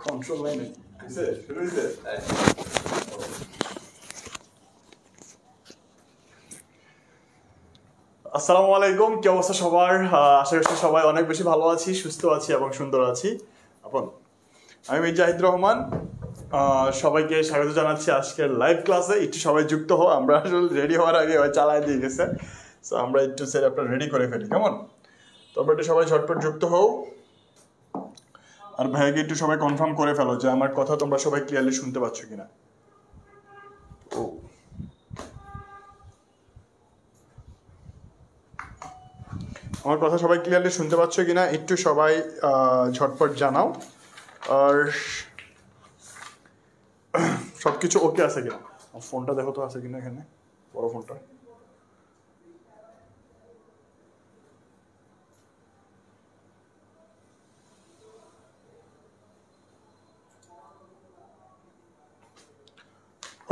Control লাইনে শুরু হয়েছে। আসসালামু আলাইকুম, কি অবস্থা সবার? আশা করছি সবাই অনেক বেশি ভালো আছি, সুস্থ আছি এবং সুন্দর আছি। আমি মির্জাহিদ রহমান, সবাইকে স্বাগত জানাচ্ছি আজকের লাইভ ক্লাসে। একটু সবাই যুক্ত হও, আমরা আসলে রেডি হওয়ার আগে চালায় দিয়ে গেছে, সো আমরা একটু সেট আপটা রেডি করে ফেলি। কেমন? তোমরা একটু সবাই ঝটপট যুক্ত হও, আর ভাইকে একটু সবাই কনফার্ম করে ফেলো যে আমার কথা তোমরা সবাই ক্লিয়ারলি শুনতে পাচ্ছ কিনা। ও, আমার কথা সবাই ক্লিয়ারলি শুনতে পাচ্ছ কিনা একটু সবাই ঝটপট জানাও। আর সব কিছু ওকে আছে কিনা, ফোনটা দেখো তো আছে কিনা এখানে, বড় ফোনটা।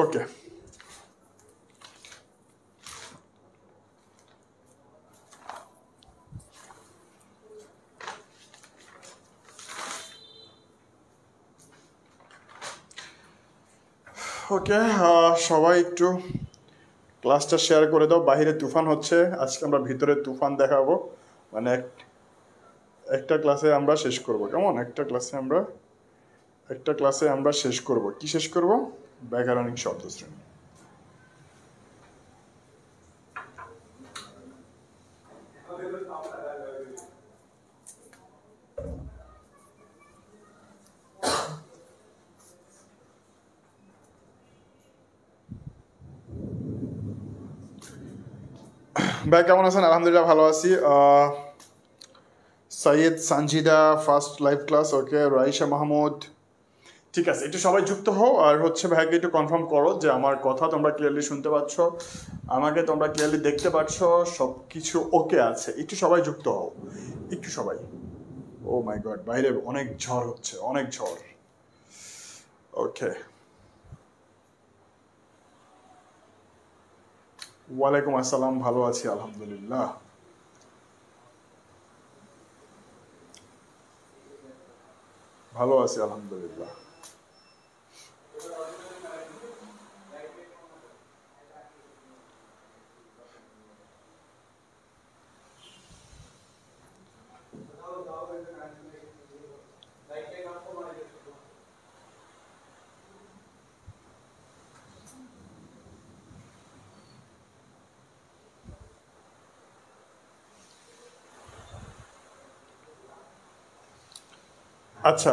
ওকে, ওকে, সবাই একটু ক্লাসটা শেয়ার করে দাও। বাইরে তুফান হচ্ছে, আজকে আমরা ভিতরে তুফান দেখাবো। মানে একটা ক্লাসে আমরা শেষ করব। কেমন? একটা ক্লাসে আমরা শেষ করব। কি শেষ করব? ব্যাকরণিক শব্দ শ্রেণী। ভাই কেমন আছেন? আলহামদুলিল্লাহ ভালো আছি। Syed Sanjida first live class, okay. Raisa Mahmud, ঠিক আছে। একটু সবাই যুক্ত হও, আর হচ্ছে ভাইকে একটু কনফার্ম করো যে আমার কথা তোমরা ক্লিয়ারলি শুনতে পাচ্ছ, আমাকে তোমরা ক্লিয়ারলি দেখতে পাচ্ছ, সব কিছু ওকে আছে। একটু সবাই যুক্ত হও, একটু সবাই। ও মাই গড, বাইরে অনেক ঝড় হচ্ছে, অনেক ঝড়। ওকে, ওয়ালাইকুম আসসালাম, ভালো আছি আলহামদুলিল্লাহ। ভালো আছি আলহামদুলিল্লাহ। আচ্ছা,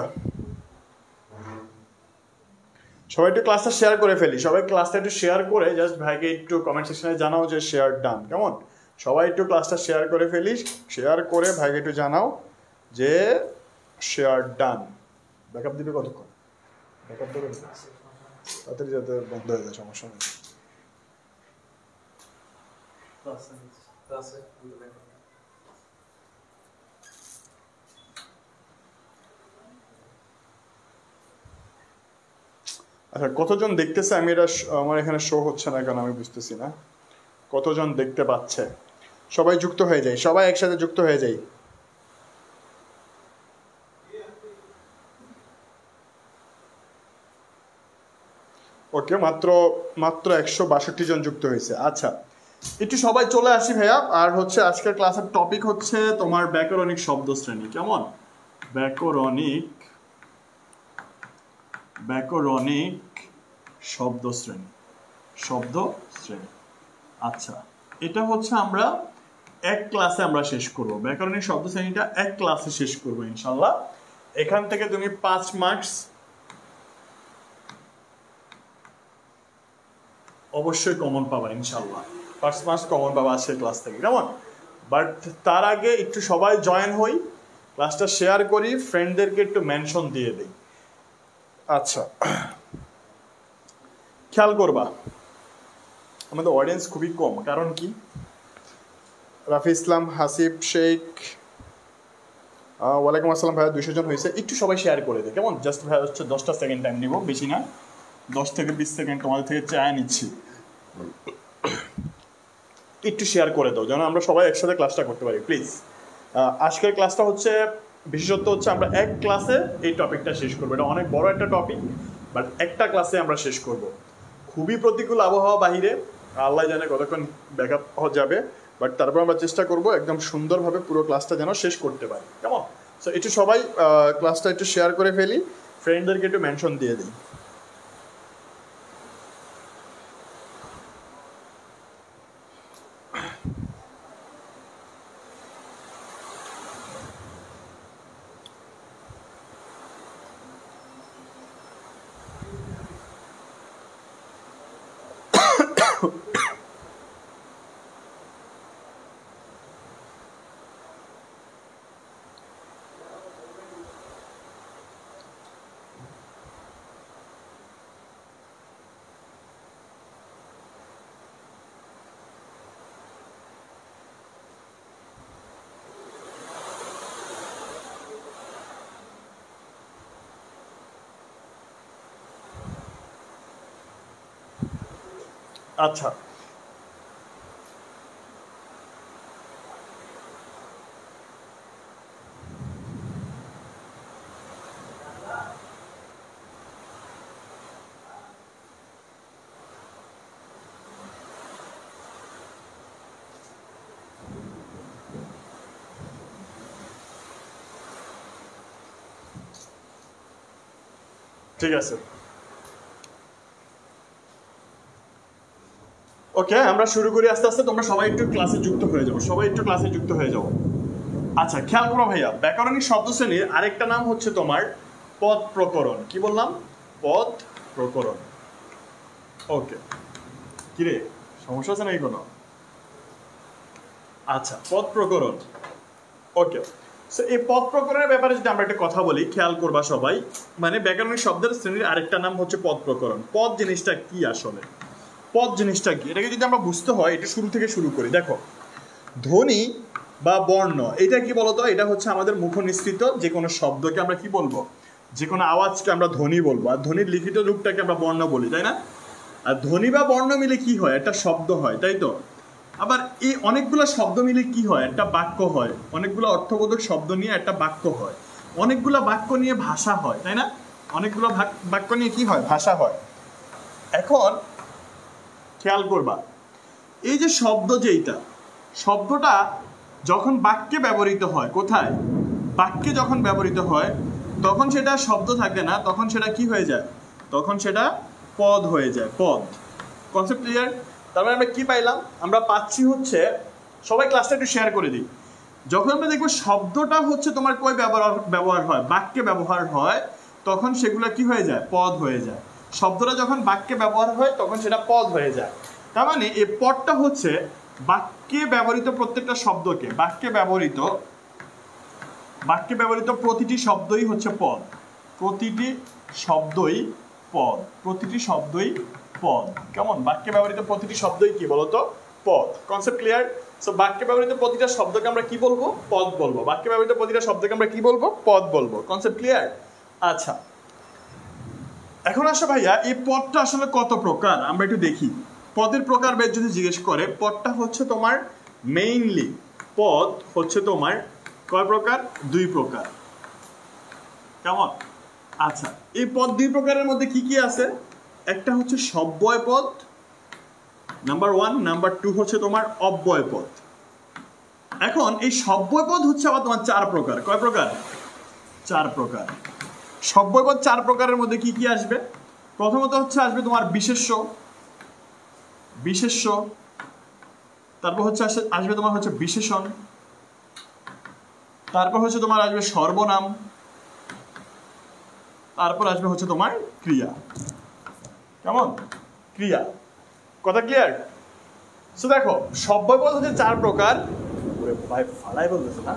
সবাই একটু ক্লাসটা শেয়ার করে ফেলি। সবাই ক্লাসটা একটু শেয়ার করে জাস্ট ভাইকে একটু কমেন্ট সেকশনে জানাও যে শেয়ার ডান। কেমন? সবাই একটু ক্লাসটা শেয়ার করে ফেলি, শেয়ার করে ভাইকে একটু জানাও যে শেয়ার ডান। ব্যাকআপ দিবে কতক্ষণ? ব্যাকআপ দেবে তাড়াতাড়ি, যাতে বন্ধ হয়ে যায়, সমস্যা নেই। আচ্ছা, কতজন দেখতেছে? আমি এটা আমার এখানে শো হচ্ছে না কেন আমি বুঝতেছি না। কতজন দেখতে পাচ্ছে? সবাই যুক্ত হয়ে যায়, সবাই একসাথে যুক্ত হয়ে যায়। ওকে, মাত্র 162 জন যুক্ত হয়েছে। আচ্ছা, একটু সবাই চলে আসি ভাইয়া। আর হচ্ছে আজকের ক্লাসের টপিক হচ্ছে তোমার ব্যাকরণিক শব্দ শ্রেণী। কেমন? ব্যাকরণিক শব্দ শ্রেণী। আচ্ছা, এটা হচ্ছে আমরা এক ক্লাসে আমরা শেষ করব। ব্যাকরণিক শব্দ শ্রেণীটা এক ক্লাসে শেষ করব ইনশাল্লাহ। এখান থেকে তুমি 5 মার্কস অবশ্যই কমন পাবা ইনশাল্লাহ। 5 মার্কস কমন পাবা আজকের ক্লাস থেকে। কেমন? বাট তার আগে একটু সবাই জয়েন হই, ক্লাসটা শেয়ার করি, ফ্রেন্ডদেরকে একটু মেনশন দিয়ে দিই। আচ্ছা, খেয়াল করবা আমাদের অডিয়েন্স খুবই কম। কারণ কি? রাফি ইসলাম, হাসিব শেখ, ওয়ালাইকুম আসসালাম ভাইয়া, 200 জন হয়েছে। একটু সবাই শেয়ার করে দেয়। কেমন? জাস্ট ভাইয়া হচ্ছে 10টা সেকেন্ড টাইম নিব, বেশি না, 10 থেকে 20 সেকেন্ড তোমাদের থেকে চায় নিচ্ছি। একটু শেয়ার করে দাও যেন আমরা সবাই একসাথে ক্লাসটা করতে পারি প্লিজ। আজকের ক্লাসটা হচ্ছে বিশেষত্ব হচ্ছে আমরা এক ক্লাসে এই টপিকটা শেষ করবো। এটা অনেক বড় একটা টপিক, বাট একটা ক্লাসে আমরা শেষ করব। খুবই প্রতিকূল আবহাওয়া বাহিরে, আল্লাহ জানে কতক্ষণ ব্যাকআপ যাবে, বাট তারপর আমরা চেষ্টা করব একদম সুন্দরভাবে পুরো ক্লাসটা যেন শেষ করতে পারি। কেমন? সো একটু সবাই ক্লাসটা একটু শেয়ার করে ফেলি, ফ্রেন্ডদেরকে একটু মেনশন দিয়ে দিই। আচ্ছা, ঠিক আছে, ওকে, আমরা শুরু করি আস্তে আস্তে। তোমরা সবাই একটু ক্লাসে যুক্ত হয়ে যাও, সবাই একটু ক্লাসে যুক্ত হয়ে যাও। আচ্ছা, খেয়াল করো ভাইয়া, ব্যাকরণিক শব্দ শ্রেণীর আরেকটা নাম হচ্ছে তোমার পদ প্রকরণ। কি বললাম? পদ প্রকরণ। ওকে, কিরে সমস্যা আছে নাকি কোনো? আচ্ছা, পদ প্রকরণ। ওকে, সো এই পদ প্রকরণের ব্যাপারে যদি আমরা একটা কথা বলি, খেয়াল করবা সবাই, মানে ব্যাকরণিক শব্দের শ্রেণীর আরেকটা নাম হচ্ছে পদ প্রকরণ। পদ জিনিসটা কি আসলে? পদ জিনিসটা কি, এটাকে যদি আমরা বুঝতে হয় এটা শুরু থেকে শুরু করি। দেখো, ধ্বনি বা বর্ণ এটা কি বলতো? এটা হচ্ছে আমাদের মুখ নিঃসৃত যে কোনো শব্দকে আমরা কি বলবো? যে কোনো আওয়াজকে আমরা ধ্বনি বলবো, আর ধ্বনির লিখিত রূপটাকে আমরা বর্ণ বলি, তাই না? আর ধ্বনি বা বর্ণ মিলে কি হয়? একটা শব্দ হয়, তাই তো? আবার এই অনেকগুলো শব্দ মিলে কি হয়? একটা বাক্য হয়। অনেকগুলো অর্থবোধক শব্দ নিয়ে একটা বাক্য হয়। অনেকগুলো বাক্য নিয়ে ভাষা হয়, তাই না? অনেকগুলো বাক্য নিয়ে কি হয়? ভাষা হয়। এখন খেয়াল করবা, এই যে শব্দ, যেইটা শব্দটা যখন বাক্যে ব্যবহৃত হয়, কোথায়? বাক্যে যখন ব্যবহৃত হয় তখন সেটা শব্দ থাকে না, তখন সেটা কি হয়ে যায়? তখন সেটা পদ হয়ে যায়, পদ। Concept clear? তারপরে আমরা কি পাইলাম? আমরা পাচ্ছি হচ্ছে, সবাই ক্লাসটা একটু শেয়ার করে দিই। যখন আমরা দেখবো শব্দটা হচ্ছে তোমার কই ব্যবহার হয়? বাক্যে ব্যবহার হয়, তখন সেগুলো কি হয়ে যায়? পদ হয়ে যায়। শব্দটা যখন বাক্যে ব্যবহার হয় তখন সেটা পদ হয়ে যায়। তার মানে এই পদটা হচ্ছে বাক্যে ব্যবহৃত প্রত্যেকটা শব্দকে, বাক্যে ব্যবহৃত প্রতিটি শব্দই হচ্ছে পদ। প্রতিটি শব্দই পদ, প্রতিটি শব্দই পদ। কেমন? বাক্যে ব্যবহৃত প্রতিটি শব্দই কি বলতো? পদ। Concept clear? সো বাক্যে ব্যবহৃত প্রতিটা শব্দকে আমরা কি বলবো? পদ বলবো। বাক্যে ব্যবহৃত প্রতিটা শব্দকে আমরা কি বলবো? পদ বলবো। Concept clear? আচ্ছা, এখন আসো ভাইয়া, এই পদটা আসলে কত প্রকার আমরা একটু দেখি। পদের প্রকারভেদ যদি জিজ্ঞেস করে, পদটা হচ্ছে তোমার মেইনলি, পদ হচ্ছে তোমার কয় প্রকার? 2 প্রকার। কেমন? আচ্ছা, এই পদ 2 প্রকারের মধ্যে কি কি আছে? একটা হচ্ছে সব্যয় পদ, নাম্বার 1, নাম্বার 2 হচ্ছে তোমার অব্যয় পদ। এখন এই সব্যয় পদ হচ্ছে আবার তোমার 4 প্রকার। কয় প্রকার? 4 প্রকার। সব্যয় পদ 4 প্রকারের মধ্যে কি কি আসবে? প্রথমত হচ্ছে আসবে তোমার বিশেষ্য, তারপর হচ্ছে আসবে তোমার হচ্ছে বিশেষণ, তারপর হচ্ছে তোমার আসবে সর্বনাম, তারপর আসবে হচ্ছে তোমার ক্রিয়া। কেমন? ক্রিয়া। কথা ক্লিয়ার? সো দেখো, সব্যয় পদ হচ্ছে 4 প্রকার। ওরে ভাই ফালাই বলতেছে না,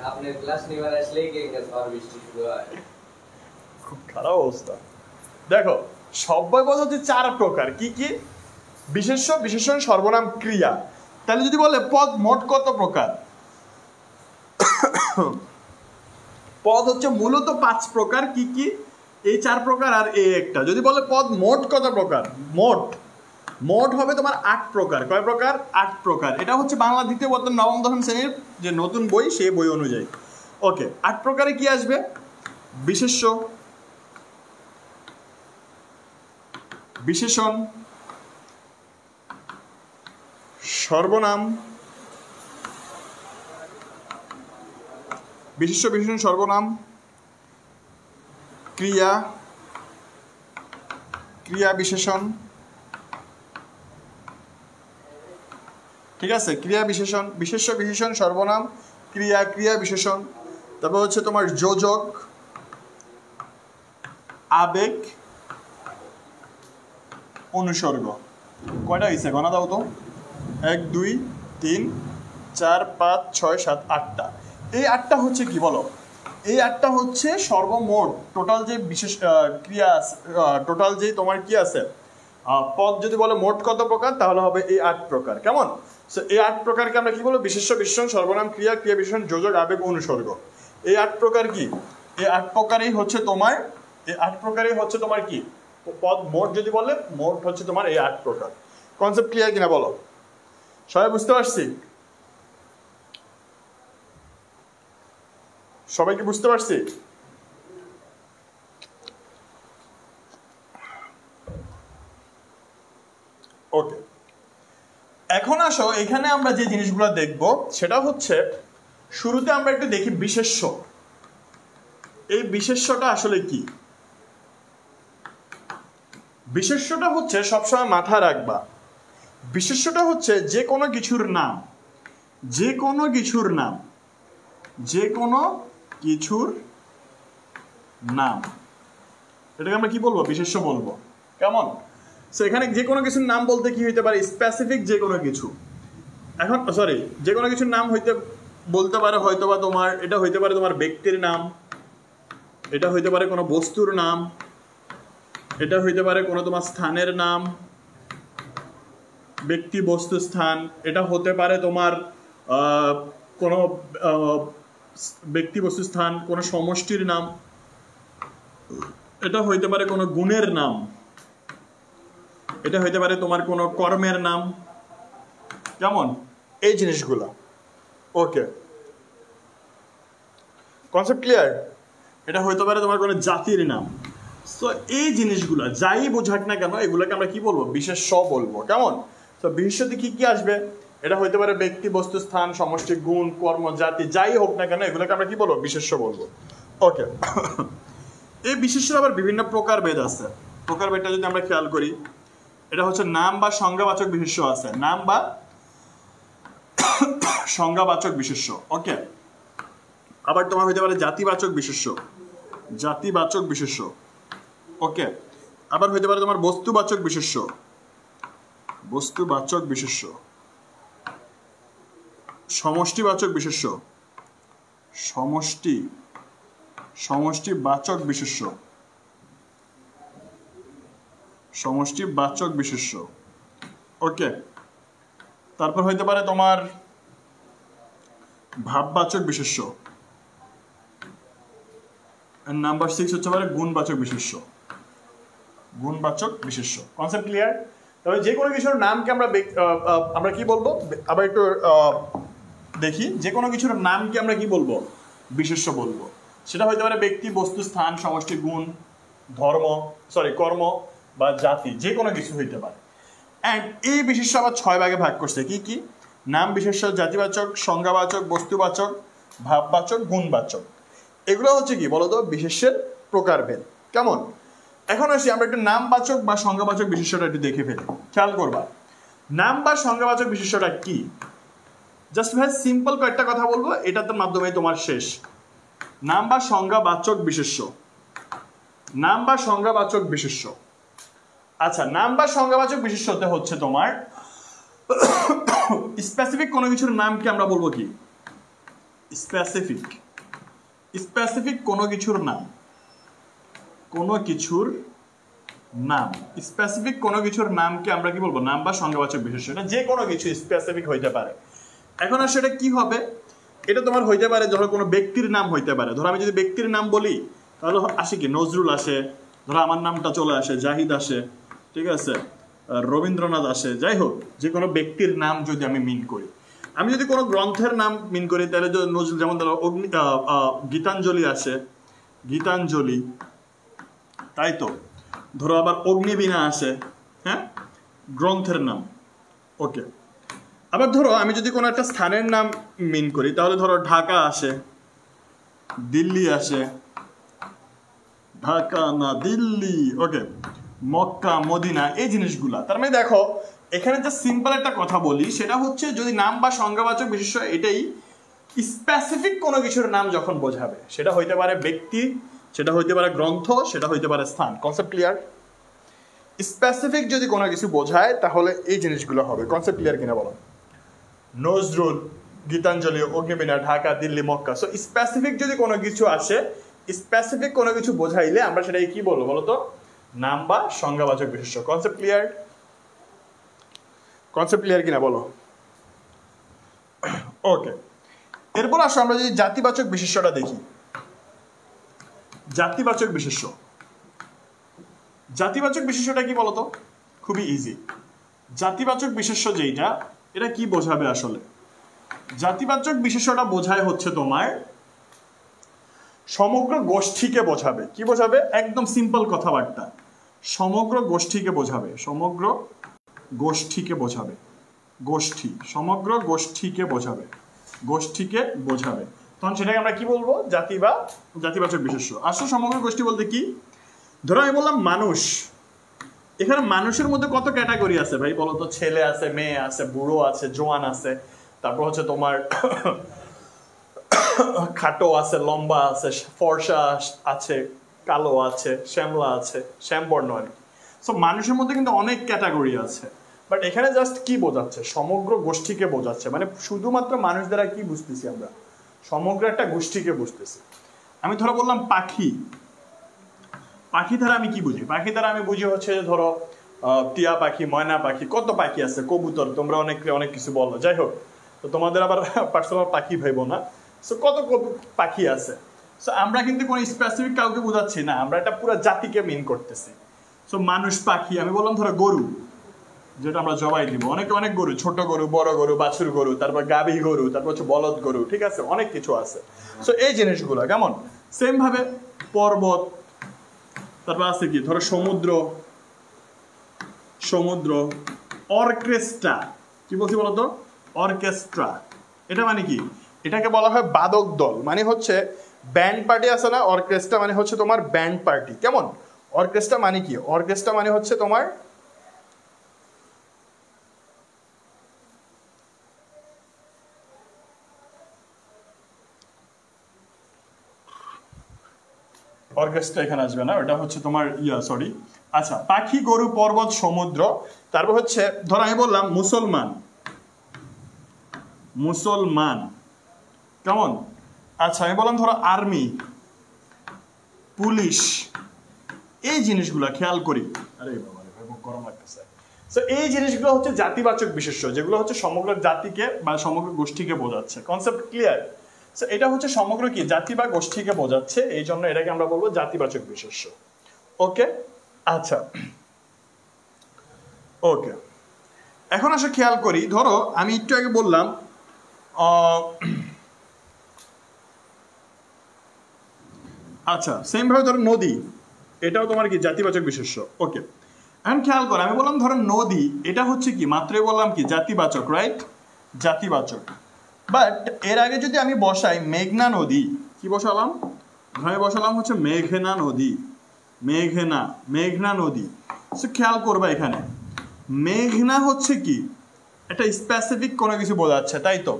আপনি ক্লাস নিবার আসলে কি ঝড় বৃষ্টি শুরু হয়? খুব খারাপ অবস্থা। দেখো, সব্যয় পদ হচ্ছে 4 প্রকার। কি কি? বিশেষ্য, বিশেষণ, সর্বনাম, ক্রিয়া। তাহলে যদি বলে পদ মোট কত প্রকার? পদ হচ্ছে মূলত 5 প্রকার। কি কি? এই 4 প্রকার আর এই একটা। যদি বলে পদ মোট কত প্রকার? মোট হবে তোমার 8 প্রকার। কয় প্রকার? 8 প্রকার। এটা হচ্ছে বাংলা দ্বিতীয় বর্তমান নবম দশম শ্রেণীর যে নতুন বই, সেই বই অনুযায়ী। ওকে, 8 প্রকারে কি আসবে? বিশেষ্য, বিশেষণ, সর্বনাম, বিশেষ্য, বিশেষণ, সর্বনাম, ক্রিয়া, ক্রিয়া বিশেষণ, ঠিক আছে, ক্রিয়া বিশেষণ, বিশেষ্য, বিশেষণ, সর্বনাম, ক্রিয়া, ক্রিয়া বিশেষণ, তারপর হচ্ছে তোমার যোজক, আবেগ, অনুসর্গ। কয়টা হয়েছে গণা দাও তো? 1 2 3 4 5 6 7 8টা। এই 8টা হচ্ছে কি বলো? এই 8টা হচ্ছে সর্বমোট টোটাল যে বিশেষ ক্রিয়া টোটাল যে তোমার কি আছে পদ যদি বলে মোট কত প্রকার, তাহলে হবে এই 8 প্রকার। কেমন? সো এই 8 প্রকারকে আমরা কি বলবো? বিশেষ্য, বিশেষণ, সর্বনাম, ক্রিয়া, ক্রিয়া বিশেষণ, যোজক, আবেগ, অনুসর্গ। এই 8 প্রকার কি? এই 8 প্রকারই হচ্ছে তোমার, এই 8 প্রকারই হচ্ছে তোমার কি পদ মোট যদি বলে, মোট হচ্ছে তোমার এই 8 প্রকার। কনসেপ্ট ক্লিয়ার কিনা বলো? সবাই বুঝতে পারছি? সবাই কি বুঝতে পারছি? ওকে, এখন আসো এখানে আমরা যে জিনিসগুলো দেখব সেটা হচ্ছে শুরুতে আমরা একটু দেখি বিশেষ্য। এই বিশেষ্যটা আসলে কি? বিশেষ্যটা হচ্ছে সবসময় মাথায় রাখবা, বিশেষ্যটা হচ্ছে যে কোনো কিছুর নাম, যে কোনো কিছুর নাম, যে কোনো কিছুর নাম, এটাকে আমরা কি বলবো? বিশেষ্য বলবো। কেমন? সো এখানে যে কোনো কিছুর নাম বলতে কি হইতে পারে? স্পেসিফিক যে কোনো কিছু। এখন সরি, যে কোনো কিছুর নাম হইতে বলতে পারে হয়তো বা তোমার, এটা হইতে পারে তোমার ব্যক্তির নাম, এটা হইতে পারে কোনো বস্তুর নাম, এটা হইতে পারে কোনো তোমার স্থানের নাম, ব্যক্তি, বস্তু, স্থান। এটা হতে পারে তোমার কোনো ব্যক্তি, বস্তু, স্থান, কোনো সমষ্টির নাম। এটা হইতে পারে কোনো গুণের নাম, এটা হইতে পারে তোমার কোনো কর্মের নাম। কেমন? এই জিনিসগুলা। ওকে, কনসেপ্ট ক্লিয়ার? এটা হইতে পারে তোমার কোনো জাতির নাম। সো এই জিনিসগুলা যাই বোঝাক না কেন, এগুলোকে আমরা কি বলবো? বিশেষ্য বলবো। কেমন? তো বিশেষ্যতে কি কি আসবে? এটা হইতে পারে ব্যক্তি, বস্তু, স্থান, সমষ্টি, গুণ, কর্ম, জাতি, যাই হোক না কেন, এগুলোকে আমরা কি বলবো? বিশেষ্য বলবো। ওকে, এই বিশেষ্যের আবার বিভিন্ন প্রকারভেদ আছে। প্রকারভেদটা যদি আমরা খেয়াল করি, এটা হচ্ছে নাম বা সংজ্ঞাবাচক বিশেষ্য আছে, নাম বা সংজ্ঞাবাচক বিশেষ্য। ওকে, আবার তোমার হইতে পারে জাতিবাচক বিশেষ্য, জাতিবাচক বিশেষ্য। ওকে, আবার হইতে পারে তোমার বস্তুবাচক বিশেষ্য, বস্তুবাচক বিশেষ্য, সমষ্টিবাচক বিশেষ্য, সমষ্টিবাচক বিশেষ্য, সমষ্টিবাচক বিশেষ্য। ওকে, তারপর হইতে পারে তোমার ভাববাচক বিশেষ্য। নাম্বার 6 হচ্ছে পারে গুণবাচক বিশেষ্য, গুণবাচক বিশেষ্য। Concept clear? তবে যে কোনো কিছুর নামকে আমরা কি বলবো? আবার একটু দেখি, যে কোনো কিছুর নামকে আমরা কি বলবো? বিশেষ্য বলবো। সেটা হইতে পারে ব্যক্তি, বস্তু, স্থান, সমষ্টি, গুণ, কর্ম বা জাতি, যে কোনো কিছু হইতে পারে। অ্যান্ড এই বিশেষ্য আবার 6 ভাগে ভাগ করছে। কি কি? নাম বিশেষ্য, জাতিবাচক, সংজ্ঞাবাচক, বস্তুবাচক, ভাববাচক, গুণবাচক। এগুলো হচ্ছে কি বলতো? বিশেষ্যের প্রকারভেদ। কেমন? এখন আসি আমরা একটু নামবাচক বা সংজ্ঞাবাচক বিশেষ্যটা একটু দেখে ফেলি। খেয়াল করবা, নাম বা সংজ্ঞাবাচক বিশেষ্যটা কি? জাস্ট ভাই সিম্পল কয়েকটা কথা বলবো, এটার মাধ্যমে তোমার শেষ। নাম বা সংজ্ঞাবাচক বিশেষ্য, নাম বা সংজ্ঞাবাচক বিশেষ্য। আচ্ছা, নাম বা সংজ্ঞাবাচক বিশেষ্যতে হচ্ছে তোমার স্পেসিফিক কোনো কিছুর নামকে আমরা বলবো কি? স্পেসিফিক, স্পেসিফিক কোনো কিছুর নাম, কোনো কিছুর নাম, স্পেসিফিক কোনো কিছুর নামকে আমরা কি বলবো? নাম বা সংজ্ঞাবাচক বিশেষ্য। এটা যে কোনো কিছু স্পেসিফিক হইতে পারে। এখন আর সেটা কি হবে? এটা তোমার হইতে পারে, ধরো কোনো ব্যক্তির নাম হইতে পারে। ধরো আমি যদি ব্যক্তির নাম বলি, তাহলে আসে কি? নজরুল আসে, ধরো আমার নামটা চলে আসে, জাহিদ আসে, ঠিক আছে, রবীন্দ্রনাথ আসে, যাই হোক যে কোনো ব্যক্তির নাম যদি আমি মিন করি। আমি যদি কোনো গ্রন্থের নাম মিন করি তাহলে নজরুল, যেমন ধরো গীতাঞ্জলি আছে, গীতাঞ্জলি, তাই তো। ধরো আবার অগ্নিবীণা আছে, হ্যাঁ, গ্রন্থের নাম। ওকে, আবার ধরো আমি যদি কোনো একটা স্থানের নাম মিন করি তাহলে ধরো ঢাকা আসে, দিল্লি আসে, ঢাকা না দিল্লি, ওকে, মক্কা, মদিনা, এই জিনিসগুলা। তার মানে দেখো এখানে যে সিম্পল একটা কথা বলি সেটা হচ্ছে যদি নাম বা সংজ্ঞাবাচক বিশেষ্য এটাই স্পেসিফিক কোনো কিছুর নাম যখন বোঝাবে, সেটা হইতে পারে ব্যক্তি, সেটা হইতে পারে গ্রন্থ, সেটা হইতে পারে স্থান। Concept clear? স্পেসিফিক যদি কোনো কিছু বোঝায় তাহলে এই জিনিসগুলো হবে। কনসেপ্ট ক্লিয়ার কিনা বলো? নজরুল, গীতাঞ্জলি, অগ্নিবীণা, ঢাকা, দিল্লি, মক্কা। সো স্পেসিফিক যদি কোনো কিছু আসে, স্পেসিফিক কোনো কিছু বোঝাইলে আমরা সেটাই কি বলবো বলো তো? নাম বা সংজ্ঞাবাচক বিশেষ্য। Concept clear? কনসেপ্ট ক্লিয়ার কিনা বলো? ওকে, এরপর আসো আমরা যদি জাতিবাচক বিশেষ্যটা দেখি। জাতিবাচক বিশেষ্য, জাতিবাচক বিশেষ্যটা কি বলতো? খুবই ইজি। জাতিবাচক বিশেষ্য যেটা, এটা কি বোঝাবে আসলে? জাতিবাচক বিশেষ্যটা বোঝায় হচ্ছে তোমার সমগ্র গোষ্ঠীকে বোঝাবে। কি বোঝাবে? একদম সিম্পল কথাবার্তা, সমগ্র গোষ্ঠীকে বোঝাবে, সমগ্র গোষ্ঠীকে বোঝাবে, গোষ্ঠী, সমগ্র গোষ্ঠীকে বোঝাবে, গোষ্ঠীকে বোঝাবে। তখন সেটাকে আমরা কি বলবো? জাতি বা জাতিবাচক বিশেষ্য। আসলে সমগ্র গোষ্ঠী বলতে কি? ধরো আমি বললাম মানুষ, এখানে মানুষের মধ্যে কত ক্যাটাগরি আছে ভাই বলো তো? ছেলে আছে, মেয়ে আছে, বুড়ো আছে, জোয়ান আছে, তারপর হচ্ছে তোমার খাটো আছে, লম্বা আছে, ফর্সা আছে, কালো আছে, শ্যামলা আছে, শ্যামবর্ণ আর কি। সো মানুষের মধ্যে কিন্তু অনেক ক্যাটাগরি আছে, বাট এখানে জাস্ট কি বোঝাচ্ছে? সমগ্র গোষ্ঠীকে বোঝাচ্ছে। মানে শুধুমাত্র মানুষ দ্বারা কি বুঝতেছি আমরা? সমগ্র একটা গোষ্ঠীকে বুঝতেছি। আমি ধরো বললাম পাখি, পাখি দ্বারা আমি কি বুঝি? পাখি দ্বারা আমি বুঝি হচ্ছে ধরো টিয়া পাখি, ময়না পাখি, কত পাখি আছে, কবুতর, তোমরা অনেক কিছু বলো, যাই হোক, তো তোমাদের আবার পার্সোনাল পাখি ভাইবো না। সো কত পাখি আছে। সো আমরা কিন্তু কোনো স্পেসিফিক কাউকে বোঝাচ্ছি না, আমরা একটা পুরো জাতিকে মিন করতেছি। সো মানুষ, পাখি, আমি বললাম ধরো গরু, যেটা আমরা জবাই দিব, অনেক গরু, ছোট গরু, বড় গরু, বাছুর গরু, তারপর গাভী গরু, তারপর হচ্ছে বলদ গরু, ঠিক আছে, অনেক কিছু আছে। সো এই জিনিসগুলো কেমন সেম ভাবে পর্বত, তারপর আছে কি ধরো সমুদ্র, সমুদ্র, অর্কেস্ট্রা, কি বলছি বলতো? অর্কেস্ট্রা, এটা মানে কি? এটাকে বলা হয় বাদক দল, মানে হচ্ছে ব্যান্ড পার্টি আছে না? অর্কেস্ট্রা মানে হচ্ছে তোমার ব্যান্ড পার্টি। কেমন? অর্কেস্ট্রা মানে কি? অর্কেস্ট্রা মানে হচ্ছে তোমার অর্কেস্ট্রা এখানে আসবে না, ওটা হচ্ছে তোমার সরি। আচ্ছা, পাখি, গরু, পর্বত, সমুদ্র, তারপর হচ্ছে ধরো আমি বললাম মুসলমান, মুসলমান, কেমন? আচ্ছা আমি বললাম ধরো আর্মি, পুলিশ, এই জিনিসগুলো খেয়াল করি। আরে বাবা রে ভাই, গরম লাগতেছে। সো এই জিনিসগুলো হচ্ছে জাতিবাচক বিশেষ্য, যেগুলো হচ্ছে সমগ্র জাতিকে বা সমগ্র গোষ্ঠীকে বোঝাচ্ছে। Concept clear? সো এটা হচ্ছে সমগ্র কি জাতি বা গোষ্ঠীকে বোঝাচ্ছে, এই জন্য এটাকে আমরা বলবো জাতিবাচক বিশেষ্য। ওকে, আচ্ছা, ওকে, এখন আসলে খেয়াল করি, ধরো আমি একটু আগে বললাম আচ্ছা সেম ভাবে ধরো নদী, এটাও তোমার কি জাতিবাচক বিশেষ্য। ওকে, এখন খেয়াল করো, আমি বললাম ধরো নদী, এটা হচ্ছে কি মাত্রই বললাম কি জাতিবাচক, রাইট? জাতিবাচক। বাট এর আগে যদি আমি বসাই মেঘনা নদী, কি বসালাম? আমি বসালাম হচ্ছে মেঘনা নদী, মেঘনা, মেঘনা নদী। সো খেয়াল করবা এখানে মেঘনা হচ্ছে কি একটা স্পেসিফিক কোনো কিছু বোঝাচ্ছে, তাই তো?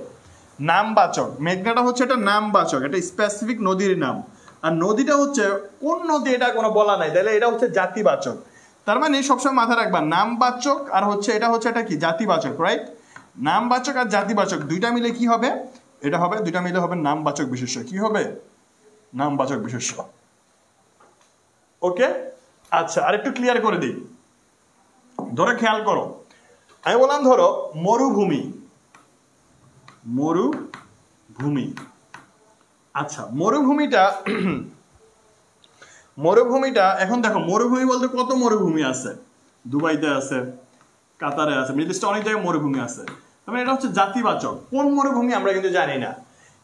নামবাচক, মেঘনাটা হচ্ছে একটা নামবাচক, একটা স্পেসিফিক নদীর নাম। আর নদীটা হচ্ছে কোন নদী এটা কোনো বলা নাই, তাহলে এটা হচ্ছে জাতিবাচক। তার মানে সবসময় মাথায় রাখবা নামবাচক আর হচ্ছে এটা হচ্ছে এটা কি জাতিবাচক, রাইট? নামবাচক আর জাতিবাচক দুইটা মিলে কি হবে? এটা হবে, দুইটা মিলে হবে নামবাচক বিশেষ্য। কি হবে? নামবাচক বিশেষ্য। ওকে, আচ্ছা আরেকটু ক্লিয়ার করে দিই। ধরো খেয়াল করো, আমি বললাম ধরো মরুভূমি, মরুভূমি। আচ্ছা মরুভূমিটা মরুভূমিটা এখন দেখো, মরুভূমি বলতে কত মরুভূমি আছে? দুবাইতে আছে, কাতারে আছে, মিডল ইস্টে অনেক জায়গায় মরুভূমি আছে। মানে এটা হচ্ছে জাতিবাচক। কোন মরুভূমি আমরা কিন্তু জানি না,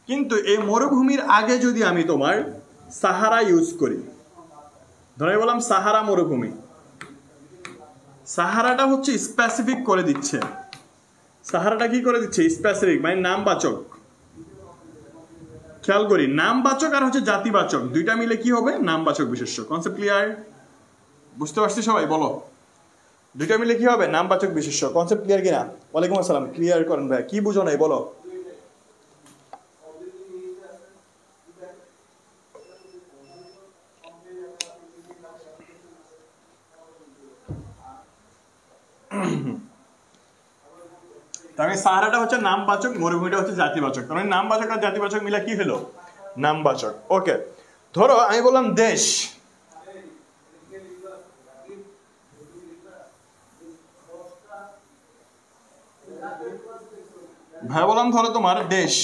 কিন্তু এই মরুভূমির আগে যদি আমি তোমার সাহারা ইউজ করি, ধরে বললাম সাহারা মরুভূমি, সাহারাটা হচ্ছে স্পেসিফিক করে দিচ্ছে। সাহারাটা কি করে দিচ্ছে? স্পেসিফিক, মানে নামবাচক। খেয়াল করি, নামবাচক আর হচ্ছে জাতিবাচক দুইটা মিলে কি হবে? নামবাচক বিশেষ্য। Concept clear? বুঝতে পারছি সবাই? বলো, দুইটা মিলে কি হবে? নামবাচক বিশেষ্য। কনসেপ্ট ক্লিয়ার কিনা? ওয়ালাইকুম আসসালাম। ক্লিয়ার করেন ভাই, কি বুঝো নাই বলো। তাহলে সাহারাটা হচ্ছে নামবাচক, মরুভূমিটা হচ্ছে জাতিবাচক। তার মানে নামবাচক আর জাতিবাচক মিলে কি হলো? নামবাচক। ওকে, ধরো আমি বললাম দেশ, ভাই বললাম ধরো তোমার দেশ,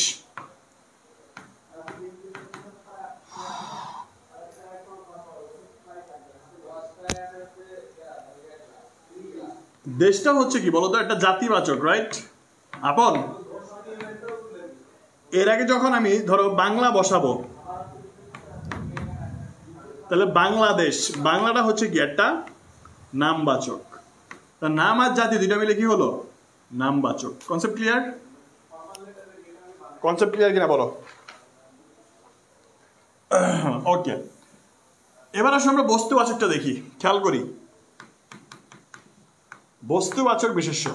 দেশটা হচ্ছে কি বলতো? একটা জাতিবাচক, রাইট? আপন এর আগে যখন আমি ধরো বাংলা বসাবো, তাহলে বাংলাদেশ, বাংলাটা হচ্ছে কি? একটা নামবাচক। তা নাম আর জাতি দুইটা মিলে কি হলো? নামবাচক। Concept clear? কনসেপ্ট ক্লিয়ার কিনা বলো। ওকে, এবার আসলে আমরা বস্তুবাচকটা দেখি। খেয়াল করি, বস্তুবাচক বিশেষ্য।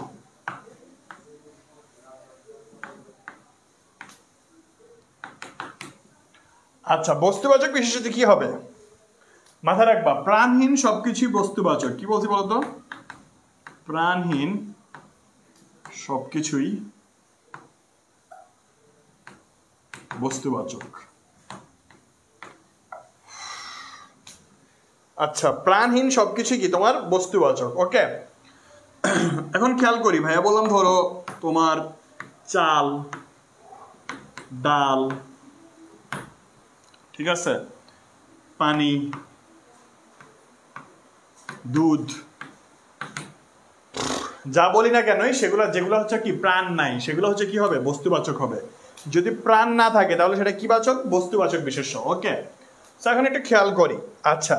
আচ্ছা, বস্তুবাচক বিশেষ্যতে কি হবে? মাথায় রাখবা, প্রাণহীন সবকিছুই বস্তুবাচক। কি বলছি বলতো? প্রাণহীন সবকিছুই বস্তুবাচক। আচ্ছা, প্রাণহীন সবকিছু কি তোমার? বস্তুবাচক। ওকে, এখন খেয়াল করি, ভাইয়া বললাম ধরো তোমার চাল, ডাল, ঠিক আছে, পানি, দুধ, যা বলি না কেন সেগুলো যেগুলো হচ্ছে কি প্রাণ নাই, সেগুলো হচ্ছে কি হবে? বস্তুবাচক হবে। যদি প্রাণ না থাকে তাহলে সেটা কি বাচক? বস্তুবাচক বিশেষ্য। ওকে, তো এখন একটা খেয়াল করি। আচ্ছা,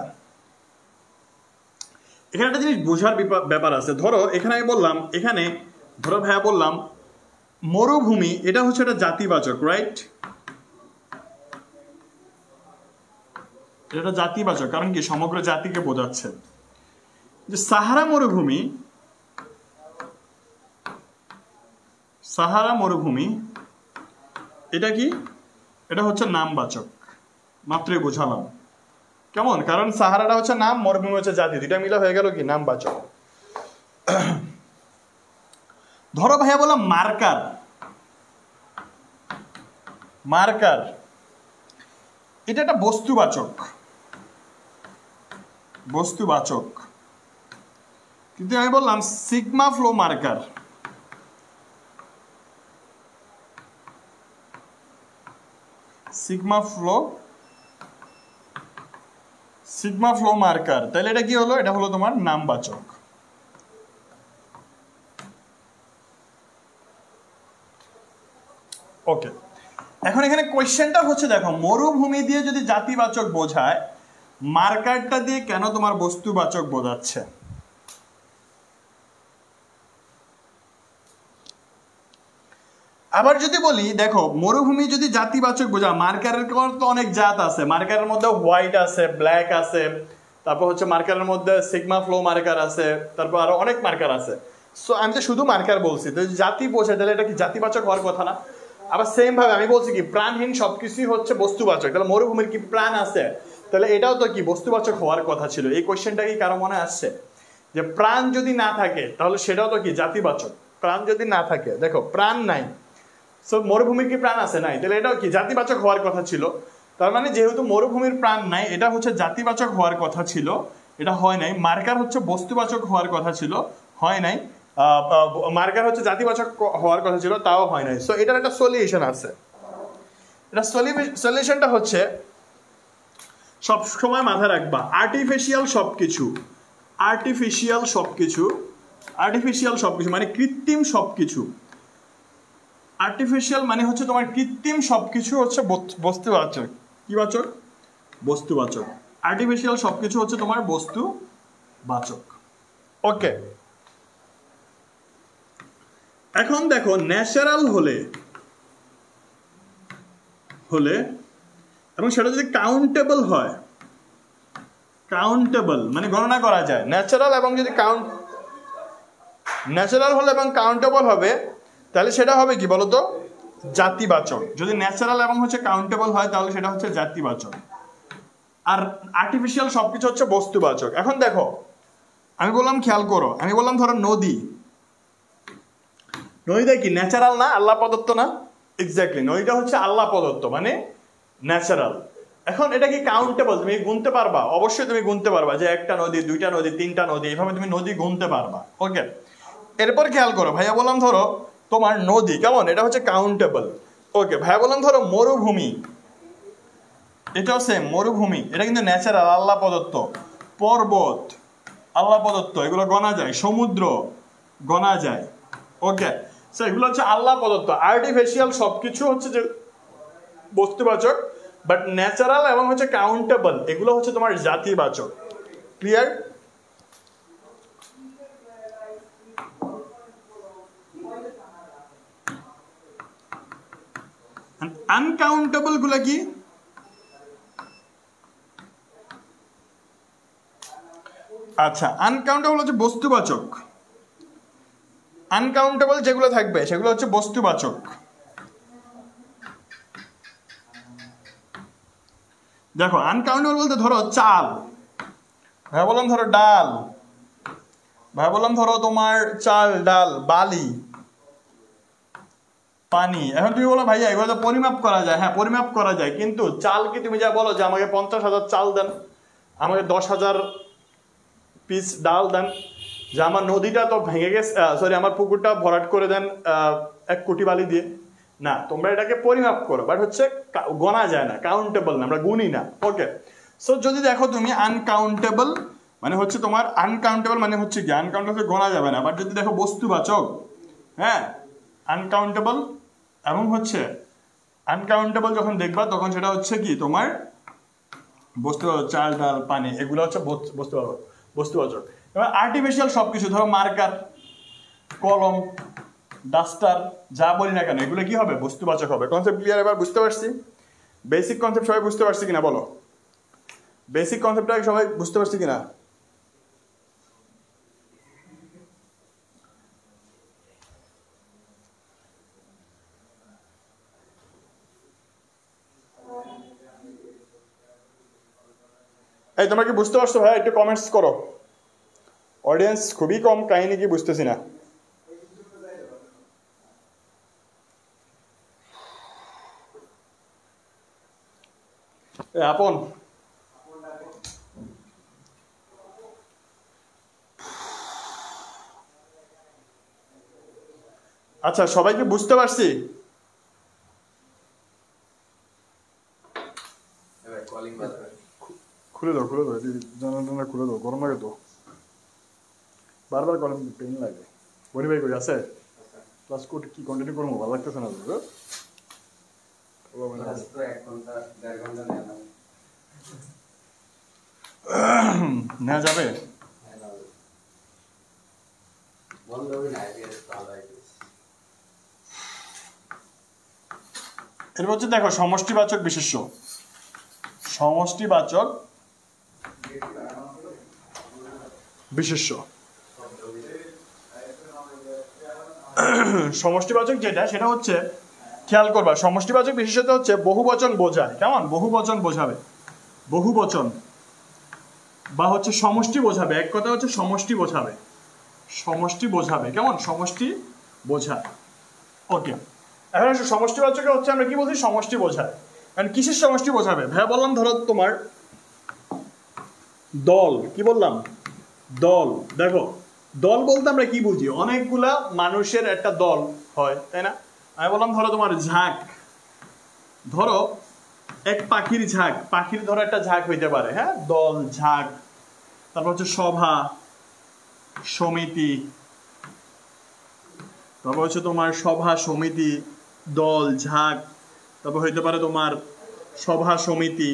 এখানে একটা জিনিস বোঝার ব্যাপার আছে। ধরো এখানে আমি বললাম, এখানে ধরো ভাইয়া বললাম মরুভূমি, এটা হচ্ছে একটা জাতিবাচক, রাইট? এটা জাতিবাচক, কারণ কি? সমগ্র জাতিকে বোঝাচ্ছে। যে সাহারা মরুভূমি, সাহারা মরুভূমি এটা কি? এটা হচ্ছে নামবাচক। মাত্রই বোঝালাম। কেমন? কারণ সাহারাটা হচ্ছে নাম, মরুভূমি হচ্ছে জাতি, দুইটা মিলা হয়ে গেল কি? নামবাচক। ধরো ভাইয়া বললাম মার্কার, মার্কার এটা একটা বস্তুবাচক, বস্তুবাচক। কিন্তু আমি বললাম sigma flow marker, sigma flow, sigma flow marker, তাহলে এটা কি হলো? এটা হলো তোমার নামবাচক। ওকে, এখন এখানে কোয়েশ্চেনটা হচ্ছে, দেখো মরুভূমি দিয়ে যদি জাতিবাচক বোঝায়, মার্কারটা দিয়ে কেন তোমার বস্তুবাচক বোঝাচ্ছে? আবার যদি বলি, দেখো মরুভূমি যদি জাতিবাচক বোঝা, মার্কারের তো অনেক জাত আছে। মার্কারের মধ্যে হোয়াইট আছে, ব্ল্যাক আছে, তারপর হচ্ছে মার্কারের মধ্যে সিগমা ফ্লো মার্কার আছে, তারপর আরো অনেক মার্কার আছে। সো আমি তো শুধু মার্কার বলছি, তো জাতি বোঝায়, তাহলে এটা কি জাতিবাচক হওয়ার কথা না? আবার সেম ভাবে আমি বলছি কি প্রাণহীন সবকিছুই হচ্ছে বস্তুবাচক, তাহলে মরুভূমির কি প্রাণ আছে? তাহলে এটাও তো কি বস্তুবাচক হওয়ার কথা ছিল। এই কোয়েশ্চেনটা কি কারো মনে আসছে? যে প্রাণ যদি না থাকে তাহলে সেটাও তো কি জাতিবাচক। প্রাণ যদি না থাকে, দেখো প্রাণ নাই, সো মরুভূমির কি প্রাণ আছে? নাই, তাহলে এটাও কি জাতিবাচক হওয়ার কথা ছিল। তার মানে যেহেতু মরুভূমির প্রাণ নাই, এটা হচ্ছে জাতিবাচক হওয়ার কথা ছিল, এটা হয় নাই। মার্কার হচ্ছে বস্তুবাচক হওয়ার কথা ছিল, হয় নাই। মার্কার হচ্ছে জাতিবাচক হওয়ার কথা ছিল, তাও হয় নাই। সো এটার একটা সলিউশন আছে। এটা সলিউশনটা হচ্ছে, সব সময় মাথায় রাখবা, আর্টিফিশিয়াল সবকিছু, আর্টিফিশিয়াল সবকিছু, আর্টিফিশিয়াল সবকিছু মানে কৃত্রিম সবকিছু, আর্টিফিশিয়াল মানে হচ্ছে তোমার কৃত্রিম সবকিছু হচ্ছে বস্তুবাচক। কি বাচক? বস্তুবাচক। আর্টিফিশিয়াল সবকিছু হচ্ছে তোমার বস্তুবাচক। ওকে, এখন দেখো ন্যাচারাল হলে এবং সেটা যদি কাউন্টেবল হয়, কাউন্টেবল মানে গণনা করা যায়, ন্যাচারাল এবং যদি ন্যাচারাল হলে এবং কাউন্টেবল হবে, তাহলে সেটা হবে কি বলতো? জাতিবাচক। যদি ন্যাচারাল এবং হচ্ছে কাউন্টেবল হয় তাহলে সেটা হচ্ছে জাতিবাচক। আর আর্টিফিশিয়াল সবকিছু হচ্ছে বস্তুবাচক। এখন দেখো আমি বললাম, খেয়াল করো, আমি বললাম ধরো নদী, নদীটা কি ন্যাচারাল না? আল্লাহ প্রদত্ত না? এক্স্যাক্টলি, নদীটা হচ্ছে আল্লাহ প্রদত্ত মানে ন্যাচারাল। এখন এটা কি কাউন্টেবল? তুমি গুনতে পারবা? অবশ্যই তুমি গুনতে পারবা যে একটা নদী, দুইটা নদী, তিনটা নদী, এইভাবে তুমি নদী গুনতে পারবা। ওকে, এরপর খেয়াল করো, ভাইয়া বললাম ধরো তোমার নদী কেমন, এটা হচ্ছে কাউন্টেবল। ওকে, ভাইয়া বললাম ধরো মরুভূমি, এটাও সেম মরুভূমি, এটা কিন্তু ন্যাচারাল আল্লাহ প্রদত্ত। পর্বত আল্লাহ প্রদত্ত, এগুলো গণা যায়। সমুদ্র গণা যায়। ওকে, সো এগুলো হচ্ছে আল্লাহ প্রদত্ত। আর্টিফিশিয়াল সবকিছু হচ্ছে যে বস্তুবাচক, বাট ন্যাচারাল এবং হচ্ছে কাউন্টেবল এগুলো হচ্ছে তোমার জাতিবাচক। ক্লিয়ার? আনকাউন্টেবল গুলো কি? আচ্ছা, আনকাউন্টেবল হচ্ছে বস্তুবাচক। আনকাউন্টেবল যেগুলো থাকবে সেগুলো হচ্ছে বস্তুবাচক। দেখো আনকাউন্টেবল বলতে ধরো চাল, ভাই বললাম ধরো ডাল, ভাই বললাম ধরো তোমার চাল, ডাল, বালি, পানি। এখন তুমি বলো ভাইয়া এগুলো তো পরিমাপ করা যায়। হ্যাঁ, পরিমাপ করা যায়, কিন্তু চাল কি তুমি যা বলো যে আমাকে 50,000 চাল দেন, আমাকে 10,000 পিস ডাল দেন, যে আমার নদীটা তো ভেঙে গেছে, সরি আমার পুকুরটা ভরাট করে দেন 1 কোটি বালি দিয়ে, না, তোমরা এটাকে পরিমাপ করো, বাট হচ্ছে গণা যায় না, কাউন্টেবল না, আমরা গুনি না। ওকে, সো যদি দেখো তুমি আনকাউন্টেবল মানে হচ্ছে তোমার আনকাউন্টেবল মানে হচ্ছে কি, আনকাউন্টেবল গণা যাবে না, বাট যদি দেখো বস্তুবাচক, হ্যাঁ, আনকাউন্টেবল এবং হচ্ছে আনকাউন্টেবল যখন দেখবা তখন সেটা হচ্ছে কি তোমার বস্তুবাচক। চাল, ডাল, পানি এগুলো হচ্ছে বস্তুবাচক। এবার আর্টিফিশিয়াল সবকিছু, ধরো মার্কার, কলম, ডাস্টার, যা বলি না কেন এগুলো কি হবে? বস্তুবাচক হবে। Concept clear? এবার বুঝতে পারছি? বেসিক কনসেপ্ট সবাই বুঝতে পারছি কিনা বলো? বেসিক কনসেপ্টটা সবাই বুঝতে পারছি কিনা? এই তোমরা কি বুঝতে পারছো ভাই? একটু কমেন্টস করো। অডিয়েন্স খুবই কম, কাহিনী কি বুঝতেছি না। আপন আচ্ছা, সবাইকে বুঝতে পারছি? খুলে দাও, খুলে দাও, জানালা খুলে দাও, গরম লাগে তো, বারবার গরম, পেন লাগে। বনি ভাই করে আছে ক্লাস কোড কি কন্টিনিউ করবো? ভালো লাগতেছে না তো? নেওয়া যাবে? এর হচ্ছে দেখো সমষ্টিবাচক বিশেষ্য, সমষ্টিবাচক বিশেষ্য। সমষ্টিবাচক যেটা সেটা হচ্ছে, খেয়াল করবা, সমষ্টিবাচক বিশেষত হচ্ছে বহুবচন বোঝায়। কেমন? বহুবচন বোঝাবে, বহুবচন বা হচ্ছে সমষ্টি বোঝাবে। এক কথা হচ্ছে সমষ্টি বোঝাবে, সমষ্টি বোঝাবে। কেমন? সমষ্টি বোঝায়। ওকে, এখন সমষ্টিবাচকে হচ্ছে আমরা কি বলছি? সমষ্টি বোঝায়। কারণ কিসের সমষ্টি বোঝাবে? ভাইয়া বললাম ধরো তোমার দল, কি বললাম? দল। দেখো দল বলতে আমরা কি বুঝি? অনেকগুলা মানুষের একটা দল হয়, তাই না? আমি বললাম ধরো তোমার ঝাঁক, ধরো এক পাখির ঝাঁক, পাখির ধরো একটা ঝাঁক হইতে পারে, হ্যাঁ, দল, ঝাঁক। তারপর হচ্ছে সভা, সমিতি, তারপর হচ্ছে তোমার সভা, সমিতি, দল, ঝাঁক, তারপর হইতে পারে তোমার সভা সমিতি,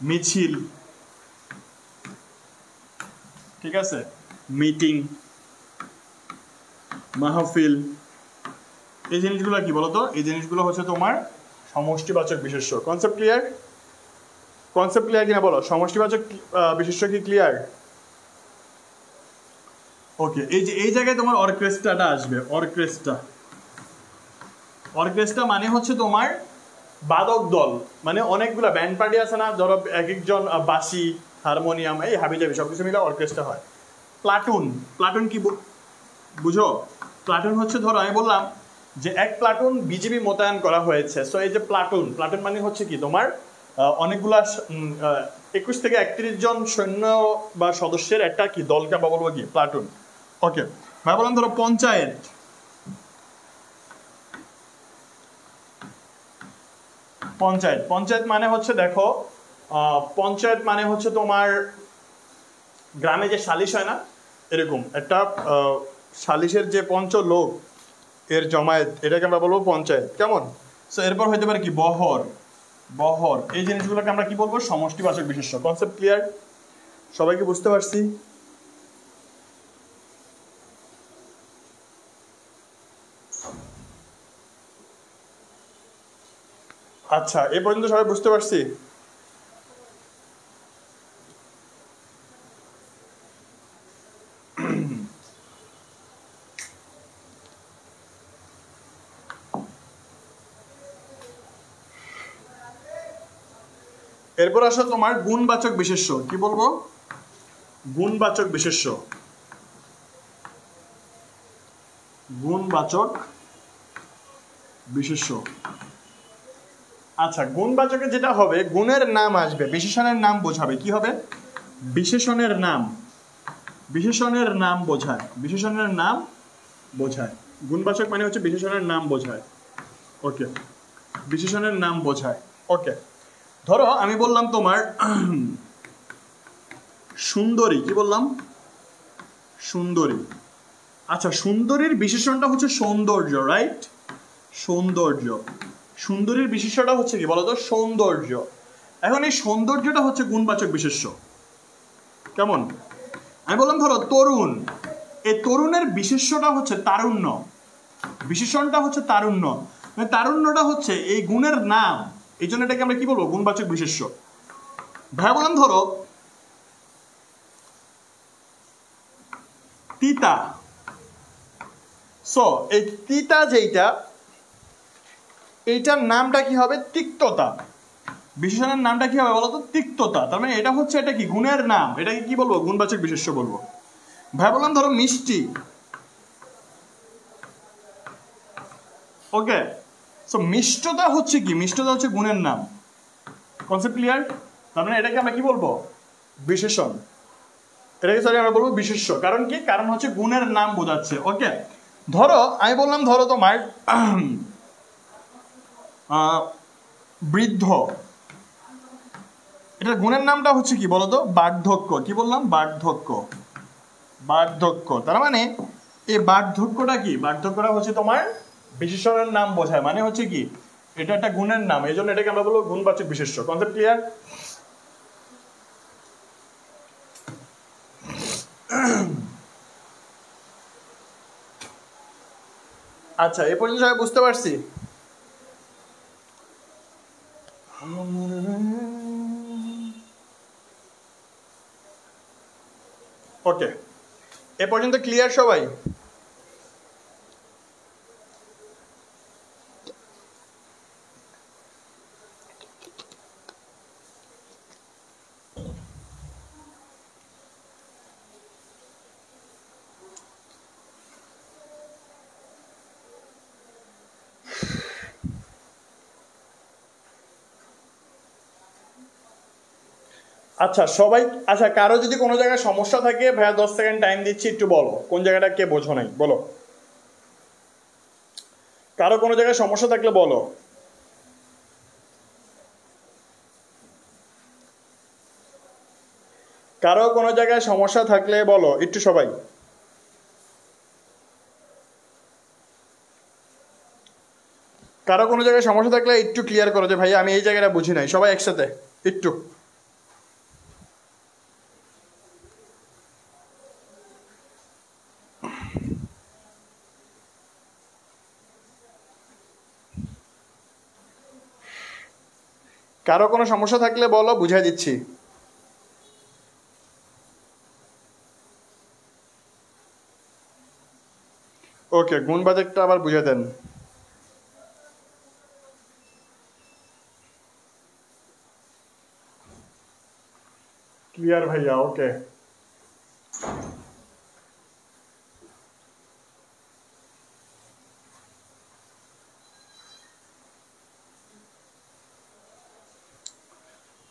মিছিল, ঠিক আছে, মিটিং, মাহফিল, এই জিনিসগুলো কি বলতো? এই জিনিসগুলো হচ্ছে তোমার সমষ্টিবাচক বিশেষ্য। Concept clear? কনসেপ্ট ক্লিয়ার কিনা বলো? সমষ্টিবাচক বিশেষ্য কি ক্লিয়ার? ওকে, এই যে এই জায়গায় তোমার অর্কেস্ট্রাটা আসবে। অর্কেস্ট্রা, অর্কেস্ট্রা মানে হচ্ছে তোমার বাদক দল, মানে অনেকগুলো ব্যান্ড পার্টি আছে না, ধরো এক একজন বাঁশি, হারমোনিয়াম, এই হাবিজাবি সবকিছু মিলে অর্কেস্ট্রা হয়। প্লাটুন, প্লাটুন কি বুঝো? প্লাটুন হচ্ছে, ধরো আমি বললাম যে এক প্লাটুন বিজিবি মোতায়েন করা হয়েছে, সো এই যে প্লাটুন, প্লাটুন মানে হচ্ছে কি তোমার অনেকগুলা 21 থেকে 31 জন সৈন্য বা সদস্যের একটা কি দলকে বা বলবো কি প্লাটুন। ওকে, ভাই বললাম ধরো পঞ্চায়েত, পঞ্চায়েত, পঞ্চায়েত মানে হচ্ছে দেখো, পঞ্চায়েত মানে হচ্ছে তোমার গ্রামে যে সালিশ হয় না, এরকম একটা সালিশের যে পঞ্চ লোক এর জমায়েত, এটাকে আমরা বলবো পঞ্চায়েত। কেমন? সো এরপর হইতে পারে কি বহর, বহর, এই জিনিসগুলোকে আমরা কি বলবো? সমষ্টিবাচক বিশেষ্য। Concept clear? সবাইকে বুঝতে পারছি? আচ্ছা, এ পর্যন্ত সবাই বুঝতে পারছি? এরপর আসো তোমার গুণবাচক বিশেষ্য। কি বলবো? গুণবাচক বিশেষ্য। গুণবাচক বিশেষ্য। আচ্ছা, গুণবাচকে যেটা হবে, গুণের নাম আসবে, বিশেষণের নাম বোঝাবে। কি হবে? বিশেষণের নাম, বিশেষণের নাম বোঝায়, বিশেষণের নাম বোঝায়। গুণবাচক মানে হচ্ছে বিশেষণের নাম বোঝায়। ওকে, বিশেষণের নাম বোঝায়। ওকে, ধরো আমি বললাম তোমার সুন্দরী। কি বললাম? সুন্দরী। আচ্ছা, সুন্দরীর বিশেষণটা হচ্ছে সৌন্দর্য, রাইট? সৌন্দর্য। সুন্দরীর বিশেষ্যটা হচ্ছে কি বলতো? সৌন্দর্য। এখন এই সৌন্দর্যটা হচ্ছে গুণবাচক বিশেষ্য। কেমন? আমি বললাম ধরো তরুণ, এই তরুণের বিশেষ্যটা হচ্ছে তারুণ্য, বিশেষণটা হচ্ছে তারুণ্য, তারুণ্যটা হচ্ছে এই গুণের নাম, এই জন্য এটাকে আমরা কি বলবো? গুণবাচক বিশেষ্য। ভাই বললাম ধরো তিতা, সো এই তিতা যেইটা, এইটার নামটা কি হবে? তিক্ততা। বিশেষণের নামটা কি হবে বলতো? তিক্ততা। তার মানে এটা হচ্ছে, এটা কি গুণের নাম, এটাকে কি বলবো? গুণবাচক বিশেষ্য বলবো। ভাই বললাম ধরো মিষ্টি। ওকে, সো মিষ্টতা হচ্ছে কি? মিষ্টতা হচ্ছে গুণের নাম। Concept clear? তার মানে এটাকে আমরা কি বলবো? বিশেষণ। এটাকে সরি আমরা বলবো বিশেষ্য। কারণ কি? কারণ হচ্ছে গুণের নাম বোঝাচ্ছে। ওকে, ধরো আমি বললাম ধরো তোমার বৃদ্ধ, এটা গুণের নামটা হচ্ছে কি বলতো? বার্ধক্য। কি বললাম? বার্ধক্য। বার্ধক্য, তার মানে এই বার্ধক্যটা কি? বার্ধক্যটা হচ্ছে তোমার বিশেষণের নাম বোঝায়, মানে হচ্ছে কি এটা একটা গুণের নাম, এই জন্য এটাকে আমরা বলবো গুণবাচক বিশেষ্য। Concept clear? আচ্ছা, এ পর্যন্ত সবাই বুঝতে পারছি? ওকে, এ পর্যন্ত ক্লিয়ার সবাই? আচ্ছা সবাই, আচ্ছা কারো যদি কোনো জায়গায় সমস্যা থাকে, ভাইয়া 10 সেকেন্ড টাইম দিচ্ছি, একটু বলো কোন জায়গাটা কে বোঝো নাই, বলো। কারো কোনো জায়গায় সমস্যা থাকলে বলো। কারো কোনো জায়গায় সমস্যা থাকলে বলো একটু সবাই। কারো কোনো জায়গায় সমস্যা থাকলে একটু ক্লিয়ার করো যে ভাই আমি এই জায়গাটা বুঝি নাই, সবাই একসাথে একটু। কারো কোনো সমস্যা থাকলে বলো, বুঝাই দিচ্ছি। ওকে, গুণবাচকটা আবার বুঝে দেন। ক্লিয়ার ভাইয়া, ওকে।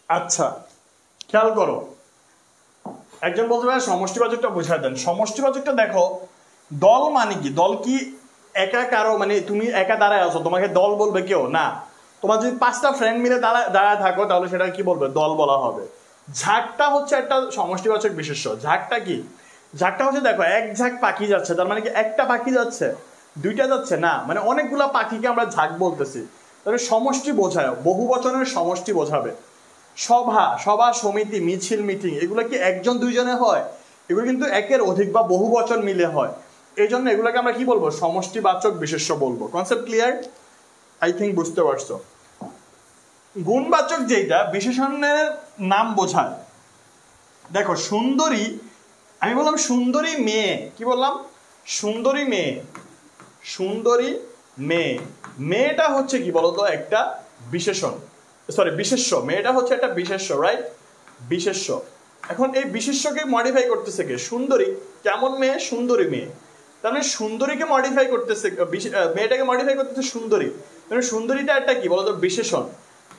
আচ্ছা, খেয়াল করো, একজন বলতে পারে সমষ্টিবাচকটা বুঝাই দেন। সমষ্টিবাচকটা দেখো, দল মানে কি? দল কি একা কারো, মানে তুমি একা দাঁড়ায় আছো তোমাকে দল বলবে কেউ না। তোমার যদি 5টা ফ্রেন্ড মিলে দাঁড়ায় থাকো তাহলে সেটা কি বলবে? দল বলা হবে। ঝাঁকটা হচ্ছে একটা সমষ্টিবাচক বিশেষ্য। ঝাঁকটা কি? ঝাঁকটা হচ্ছে দেখো, এক ঝাঁক পাখি যাচ্ছে, তার মানে কি একটা পাখি যাচ্ছে, দুইটা যাচ্ছে না, মানে অনেকগুলা পাখিকে আমরা ঝাঁক বলতেছি। তাহলে সমষ্টি বোঝায়, বহু বচনের সমষ্টি বোঝাবে। সভা, সভা সমিতি, মিছিল, মিটিং, এগুলো কি একজন দুইজনে হয়? এগুলো কিন্তু একের অধিক বা বহু বচন মিলে হয়। এই জন্য এগুলোকে আমরা কি বলবো? সমষ্টিবাচক বিশেষ্য বলবো। Concept clear? আই থিঙ্ক বুঝতে পারছো। গুণবাচক যেটা বিশেষণের নাম বোঝায়, দেখো সুন্দরী, আমি বললাম সুন্দরী মেয়ে, কি বললাম? সুন্দরী মেয়ে, সুন্দরী মেয়ে। মেয়েটা হচ্ছে কি বলতো? একটা বিশেষণ, সরি বিশেষ্য। মেয়েটা হচ্ছে একটা বিশেষ্য, রাইট? বিশেষ্য। এখন এই বিশেষ্যকে মডিফাই করতেছে কে? সুন্দরী। কেমন মেয়ে? সুন্দরী মেয়ে। তার মানে সুন্দরীকে মডিফাই করতেছে, মেয়েটাকে মডিফাই করতেছে সুন্দরী। মানে সুন্দরীটা একটা কি বলতো? বিশেষণ।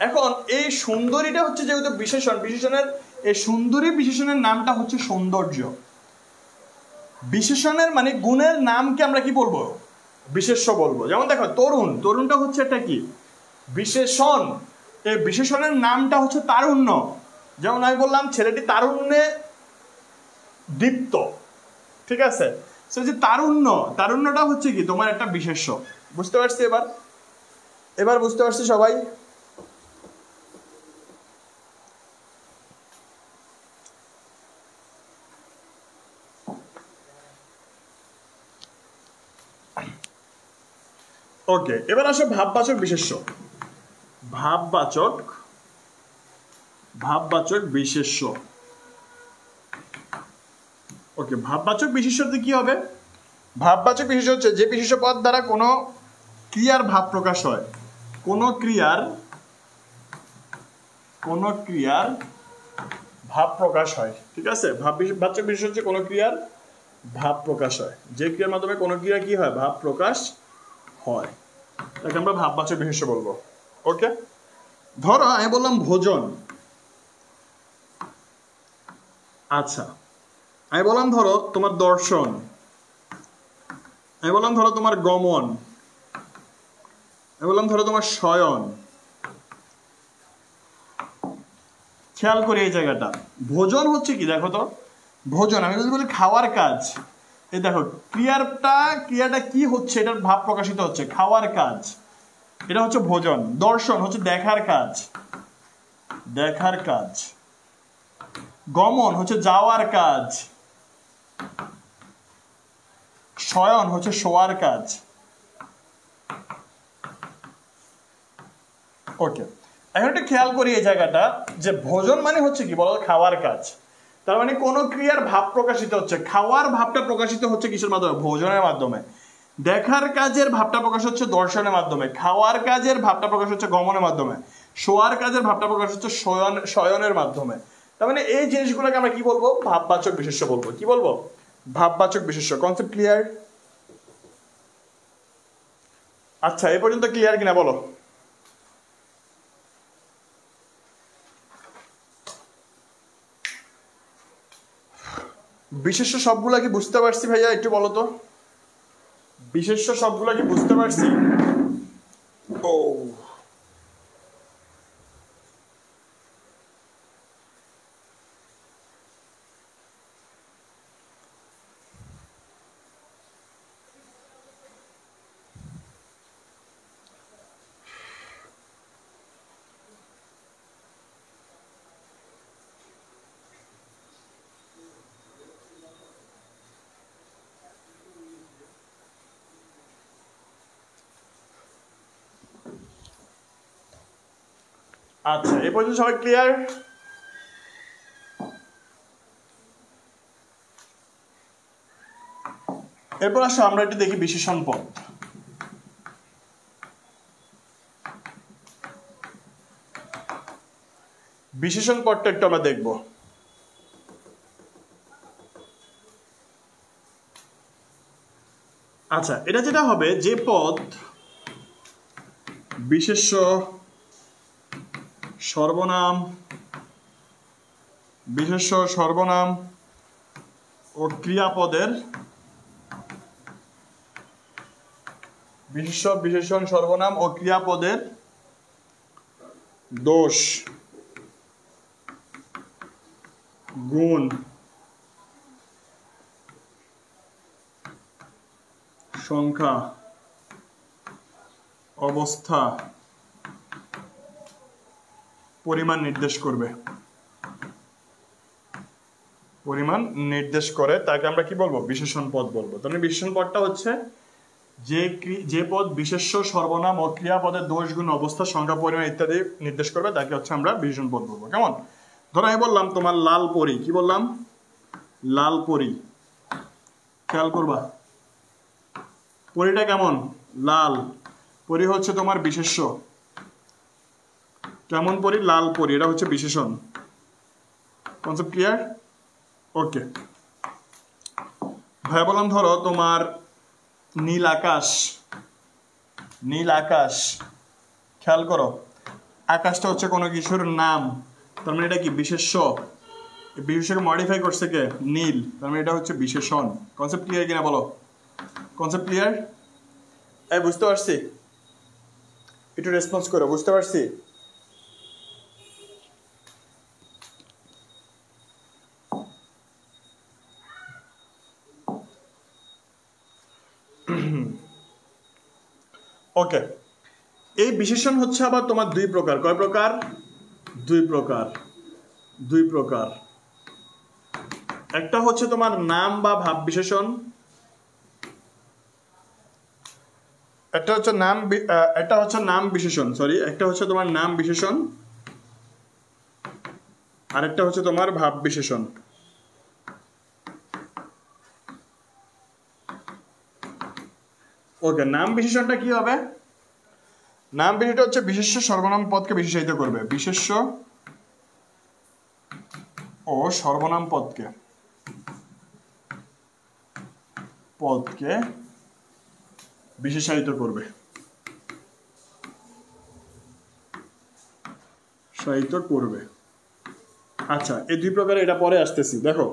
এখন এই সুন্দরীটা হচ্ছে যেহেতু বিশেষণ, বিশেষণের এই সুন্দরী বিশেষণের নামটা হচ্ছে সৌন্দর্য। বিশেষণের মানে গুণের নামকে আমরা কি বলবো? বিশেষ্য বলবো। যেমন দেখো তরুণ, তরুণটা হচ্ছে একটা কি? বিশেষণ। এই বিশেষণের নামটা হচ্ছে তারুণ্য। যেমন আমি বললাম ছেলেটি তারুণ্যে দীপ্ত, ঠিক আছে? সো যে তারুণ্য, তারুণ্যটা হচ্ছে কি? তোমার একটা বিশেষ্য। বুঝতে পারছি এবার? এবার বুঝতে পারছি সবাই? ওকে, এবার আসো ভাববাচক বিশেষ্য। ভাববাচক, ভাববাচক বিশেষ্য। ওকে, ভাববাচক বিশেষ্যতে কি হবে? ভাববাচক বিশেষ্য হচ্ছে যে বিশেষ্য পদ দ্বারা কোনো ক্রিয়ার ভাব প্রকাশ হয়। কোনো ক্রিয়ার, কোনো ক্রিয়ার ভাব প্রকাশ হয়, ঠিক আছে? ভাববাচক বিশেষ্য হচ্ছে কোনো ক্রিয়ার ভাব প্রকাশ হয়। যে ক্রিয়ার মাধ্যমে কোনো ক্রিয়া কি হয়? ভাব প্রকাশ হয়, তাকে আমরা ভাববাচক বিশেষ্য বলবো। ওকে, ধরো আমি বললাম ভোজন। আচ্ছা, আমি বললাম ধরো তোমার দর্শন, আমি বললাম ধরো তোমার গমন, আমি বললাম ধরো তোমার শয়ন। খেয়াল করি এই জায়গাটা, ভোজন হচ্ছে কি? দেখো তো, ভোজন আমি যদি বলি খাওয়ার কাজ, এই দেখো ক্রিয়াটা কি হচ্ছে? এটার ভাব প্রকাশিত হচ্ছে, খাওয়ার কাজ, এটা হচ্ছে ভোজন। দর্শন হচ্ছে দেখার কাজ, দেখার কাজ। গমন হচ্ছে যাওয়ার কাজ। শয়ন হচ্ছে শোয়ার কাজ। ওকে, এখন একটু খেয়াল করি এই জায়গাটা, যে ভোজন মানে হচ্ছে কি বলো? খাওয়ার কাজ। তার মানে কোন ক্রিয়ার ভাব প্রকাশিত হচ্ছে, খাওয়ার ভাবটা প্রকাশিত হচ্ছে কিসের মাধ্যমে? ভোজনের মাধ্যমে। দেখার কাজের ভাবটা প্রকাশ হচ্ছে দর্শনের মাধ্যমে। খাওয়ার কাজের ভাবটা প্রকাশ হচ্ছে গমনের মাধ্যমে। শোয়ার কাজের ভাবটা প্রকাশ হচ্ছে শয়নের মাধ্যমে। তার মানে এই জিনিসগুলোকে আমরা কি বলবো? ভাববাচক বিশেষ্য বলবো। কি বলবো? ভাববাচক বিশেষ্য। Concept clear? আচ্ছা, এই পর্যন্ত ক্লিয়ার কিনা বলো? বিশেষ্য সবগুলা কি বুঝতে পারছি ভাইয়া? একটু বলো তো, বিশেষ্য সবগুলা কি বুঝতে পারছি? ও, আচ্ছা, এই পর্যন্ত সবাই ক্লিয়ার? এরপর আসো আমরা একটু দেখি বিশেষণ পদ। বিশেষণ পদটা একটু আমরা দেখব। আচ্ছা, এটা যেটা হবে, যে পদ বিশেষ্য, সর্বনাম, বিশেষ্য, সর্বনাম ও ক্রিয়াপদের, বিশেষ্য, বিশেষণ, সর্বনাম ও ক্রিয়াপদের দোষ, গুণ, সংখ্যা, অবস্থা, পরিমাণ নির্দেশ করবে। পরিমাণ নির্দেশ করে তাকে আমরা কি বলবো? বিশেষণ পদ বলবো। তাহলে বিশেষণ পদটা হচ্ছে যে পদ বিশেষ্য, সর্বনাম ও ক্রিয়াপদের দোষ, গুণ, অবস্থা, সংখ্যা, পরিমাণ ইত্যাদি নির্দেশ করবে তাকে হচ্ছে আমরা বিশেষণ পদ বলবো। কেমন? ধরো আমি বললাম তোমার লাল পরি, কি বললাম? লাল পরি। খেয়াল করবা, পরিটা কেমন? লাল। পরি হচ্ছে তোমার বিশেষ্য। কেমন পরি? লাল পরি। এটা হচ্ছে বিশেষণ। Concept clear? ওকে ভাই, বললাম ধরো তোমার নীল আকাশ। নীল আকাশ, খেয়াল করো, আকাশটা হচ্ছে কোনো কিছুর নাম, তার মানে এটা কি? বিশেষ্য। বিশেষ্যকে মডিফাই করছে কে? নীল, তার মানে এটা হচ্ছে বিশেষণ। কনসেপ্ট ক্লিয়ার কিনা বলো? Concept clear? এই বুঝতে পারছি? একটু রেসপন্স করো, বুঝতে পারছি? ওকে, এই বিশেষণ হচ্ছে আবার তোমার দুই প্রকার। কয় প্রকার? দুই প্রকার। দুই প্রকার। একটা হচ্ছে তোমার নাম বা ভাব বিশেষণ, একটা হচ্ছে নাম বিশেষণ, সরি, একটা হচ্ছে তোমার নাম বিশেষণ, আরেকটা হচ্ছে তোমার ভাব বিশেষণ। ওকে, নাম বিশেষণটা কি হবে? নাম বিশেষণটা হচ্ছে বিশেষ্য, সর্বনাম পদকে বিশেষায়িত করবে। বিশেষ্য ও সর্বনাম পদকে বিশেষায়িত করবে। সাহিত্য করবে। আচ্ছা, এই দুই প্রকারে, এটা পরে আসতেছি। দেখো,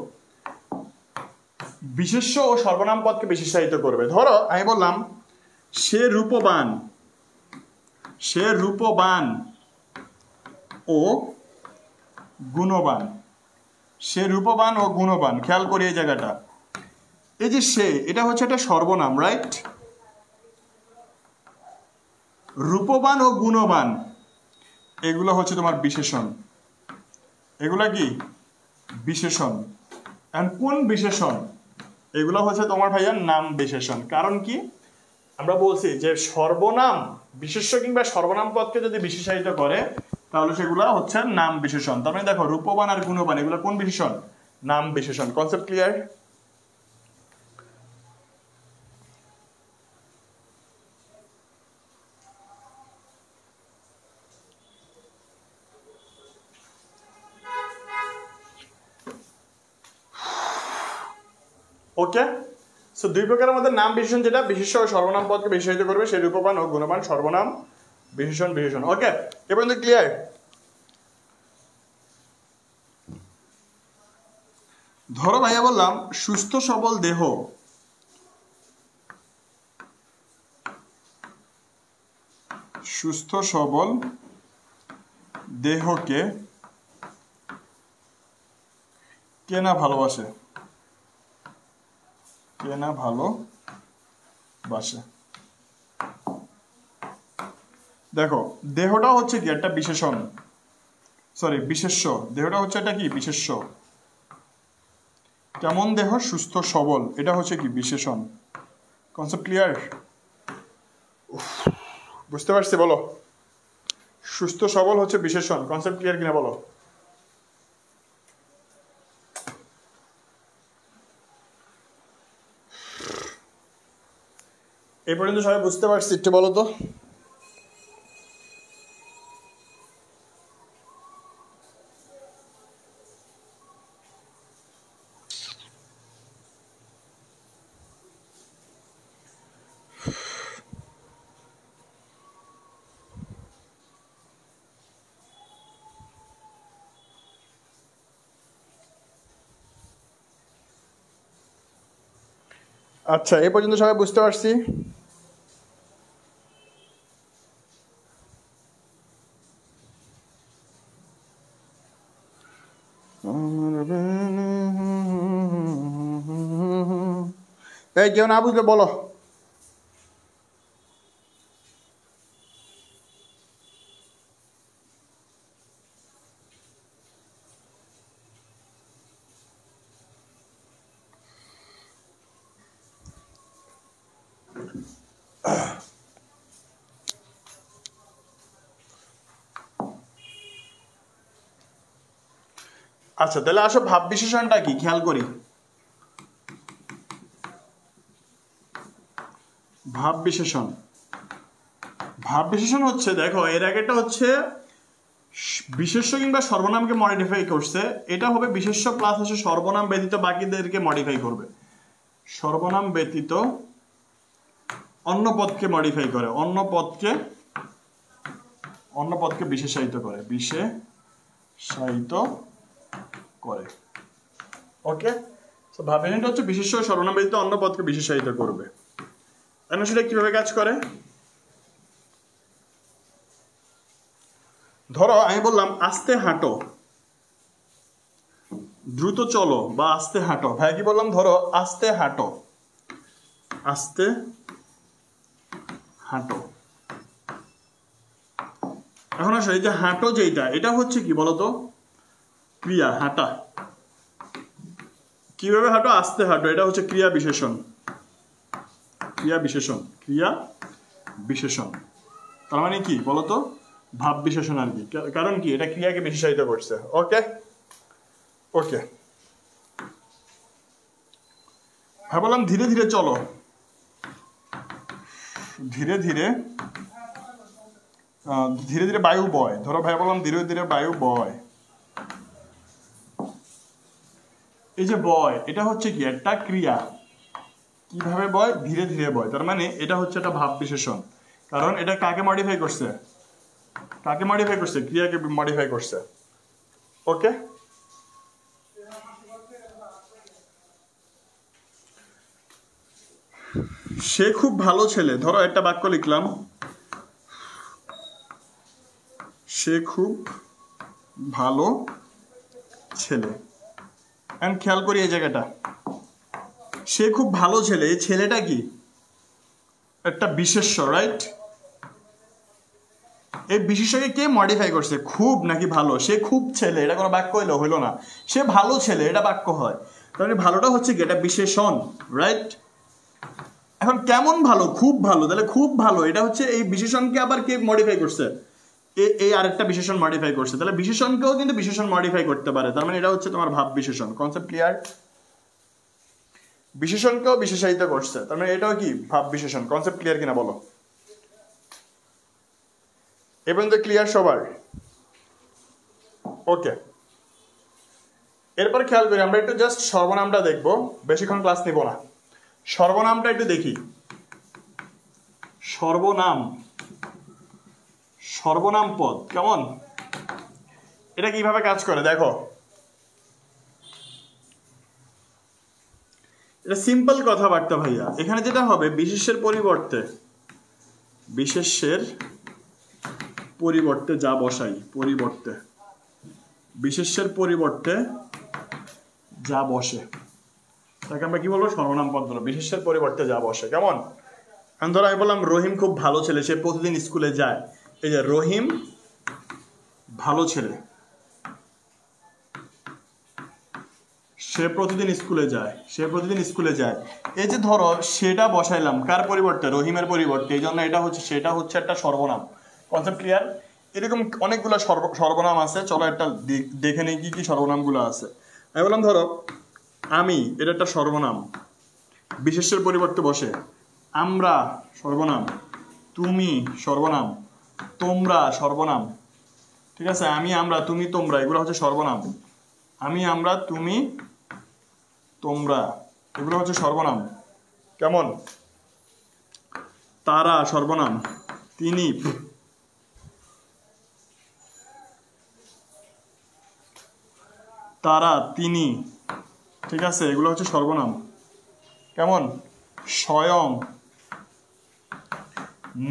বিশেষ্য ও সর্বনাম পদকে বিশেষায়িত করবে। ধরো আমি বললাম সে রূপবান। সে রূপবান ও গুণবান। সে রূপবান ও গুণবান। খেয়াল করি এই জায়গাটা, এই যে সে, এটা হচ্ছে একটা সর্বনাম, রাইট? রূপবান ও গুণবান এগুলো হচ্ছে তোমার বিশেষণ। এগুলা কি? বিশেষণ। এন্ড কোন বিশেষণ? এগুলো হচ্ছে তোমার ভাইয়া নাম বিশেষণ। কারণ কি? আমরা বলছি যে সর্বনাম, বিশেষ্য কিংবা সর্বনাম পদকে যদি বিশেষায়িত করে তাহলে সেগুলো হচ্ছে নাম বিশেষণ। তার মানে দেখো, রূপবান আর গুণবান এগুলো কোন বিশেষণ? নাম বিশেষণ। Concept clear? ওকে, সো দুই প্রকারের মধ্যে নাম বিশেষণ, যেটা বিশেষ্য ও সর্বনাম পদকে বিশেষায়িত করবে, সেই রূপবান ও গুণবান, সর্বনাম, বিশেষণ, বিশেষণ। ওকে, এ পর্যন্ত ক্লিয়ার? ধরো ভাইয়া বললাম সুস্থ সবল দেহ। সুস্থ সবল দেহকে কে না ভালোবাসে? কে না ভালোবাসে? দেখো, দেহটা হচ্ছে কি? একটা বিশেষণ, সরি বিশেষ্য। দেহটা হচ্ছে একটা কি? বিশেষ্য। কেমন দেহ? সুস্থ সবল, এটা হচ্ছে কি? বিশেষণ। Concept clear? বুঝতে পারছি? বলো, সুস্থ সবল হচ্ছে বিশেষণ, কনসেপ্ট ক্লিয়ার কিনা বলো। এই পর্যন্ত সবাই বুঝতে পারছি? একটু বলো তো। আচ্ছা, এই পর্যন্ত সবাই বুঝতে পারছি? এই কেউ না বুঝলে বলো। আচ্ছা, তাহলে আসো ভাব বিশেষণটা কি খেয়াল করি। ভাব বিশেষণ, ভাব বিশেষণ হচ্ছে, দেখো এর আগেটা হচ্ছে বিশেষ্য কিংবা সর্বনামকে মডিফাই করছে, এটা হবে বিশেষ্য প্লাস হচ্ছে সর্বনাম ব্যতীত বাকিদেরকে মডিফাই করবে। সর্বনাম ব্যতীত অন্য পদকে মডিফাই করে, অন্য পদকে বিশেষায়িত করে, বিশেষায়িত করে। ওকে, তো ভাব বিশেষণটা হচ্ছে বিশেষ্য সর্বনাম ব্যতীত অন্য পদকে বিশেষায়িত করবে। এখন সেটা কিভাবে কাজ করে? ধরো আমি বললাম আস্তে হাঁটো, দ্রুত চলো বা আস্তে হাঁটো। ভাই কি বললাম? ধরো আস্তে হাঁটো, আস্তে হাঁটো। এখন আসো এই যে হাঁটো যেটা, এটা হচ্ছে কি বলতো? ক্রিয়া, হাঁটা। কিভাবে হাঁটো? আস্তে হাঁটো, এটা হচ্ছে ক্রিয়া বিশেষণ, ক্রিয়া বিশেষণ, ক্রিয়া বিশেষণ। তার মানে কি বলতো? ভাব বিশেষণ আর কি। কারণ কি? এটা ক্রিয়াকে বিশেষায়িত করছে। ওকে ওকে, ভাই বললাম ধীরে ধীরে চলো, ধীরে ধীরে ধীরে ধীরে বায়ু বয়। ধরো ভাই বললাম ধীরে ধীরে বায়ু বয়। এই যে বয়, এটা হচ্ছে কি? একটা ক্রিয়া। কিভাবে বয়? ধীরে ধীরে বয়। তার মানে এটা হচ্ছে একটা ভাব বিশেষণ। কারণ এটা কাকে মডিফাই করছে? কাকে মডিফাই করছে? ক্রিয়াকে মডিফাই করছে। ওকে, সে খুব ভালো ছেলে। ধরো একটা বাক্য লিখলাম, সে খুব ভালো ছেলে। এন্ড খেয়াল করি এই জায়গাটা, সে খুব ভালো ছেলে, এই ছেলেটা কি? একটা বিশেষ্য, রাইট? এই বিশেষ্যকে কে মডিফাই করছে? খুব নাকি ভালো? সে খুব ছেলে, এটা কোনো বাক্য হইলো না। সে ভালো ছেলে, এটা বাক্য হয়। তাহলে ভালোটা হচ্ছে কি? এটা বিশেষণ, রাইট? এখন কেমন ভালো? খুব ভালো। তাহলে খুব ভালো এটা হচ্ছে এই বিশেষণকে আবার কে মডিফাই করছে? এই আরেকটা বিশেষণ মডিফাই করছে। তাহলে বিশেষণকেও কিন্তু বিশেষণ মডিফাই করতে পারে। তার মানে এটা হচ্ছে তোমার ভাব বিশেষণ। Concept clear? বিশেষণকেও বিশেষায়িত করছে, তার মানে এটাও কি? ভাব বিশেষণ। কনসেপ্ট ক্লিয়ার কিনা বলো। এ পর্যন্ত ক্লিয়ার সবার? ওকে, এরপর খেয়াল করি আমরা একটু জাস্ট সর্বনামটা দেখবো, বেশিক্ষণ ক্লাস নিব না। সর্বনামটা একটু দেখি। সর্বনাম, সর্বনাম পদ কেমন? এটা কিভাবে কাজ করে দেখো। এটা সিম্পল কথাবার্তা ভাইয়া। এখানে যেটা হবে, বিশেষ্যের পরিবর্তে, বিশেষ্যের পরিবর্তে যা বসাই, পরিবর্তে, বিশেষ্যের পরিবর্তে যা বসে তাকে আমরা কি বলবো? সর্বনাম পদ বলবো। বিশেষ্যের পরিবর্তে যা বসে, কেমন? আমি ধরো আমি বললাম রহিম খুব ভালো ছেলে, সে প্রতিদিন স্কুলে যায়। এই যে রহিম ভালো ছেলে, সে প্রতিদিন স্কুলে যায়, সে প্রতিদিন স্কুলে যায়। এই যে ধরো সেটা বসাইলাম কার পরিবর্তে? রহিমের পরিবর্তে। এই জন্য এটা হচ্ছে, সেটা হচ্ছে একটা সর্বনাম। Concept clear? এরকম অনেকগুলো সর্বনাম আছে, চলো একটা দেখে নেই কি কি সর্বনামগুলো আছে। আমি বললাম ধরো আমি, এটা একটা সর্বনাম, বিশেষ্যের পরিবর্তে বসে। আমরা সর্বনাম, তুমি সর্বনাম, তোমরা সর্বনাম, ঠিক আছে? আমি, আমরা, তুমি, তোমরা, এগুলো হচ্ছে সর্বনাম। আমি, আমরা, তুমি, তোমরা, এগুলো হচ্ছে সর্বনাম। কেমন? তারা সর্বনাম, তিনি, তারা, তিনি, ঠিক আছে? এগুলো হচ্ছে সর্বনাম। কেমন? স্বয়ং,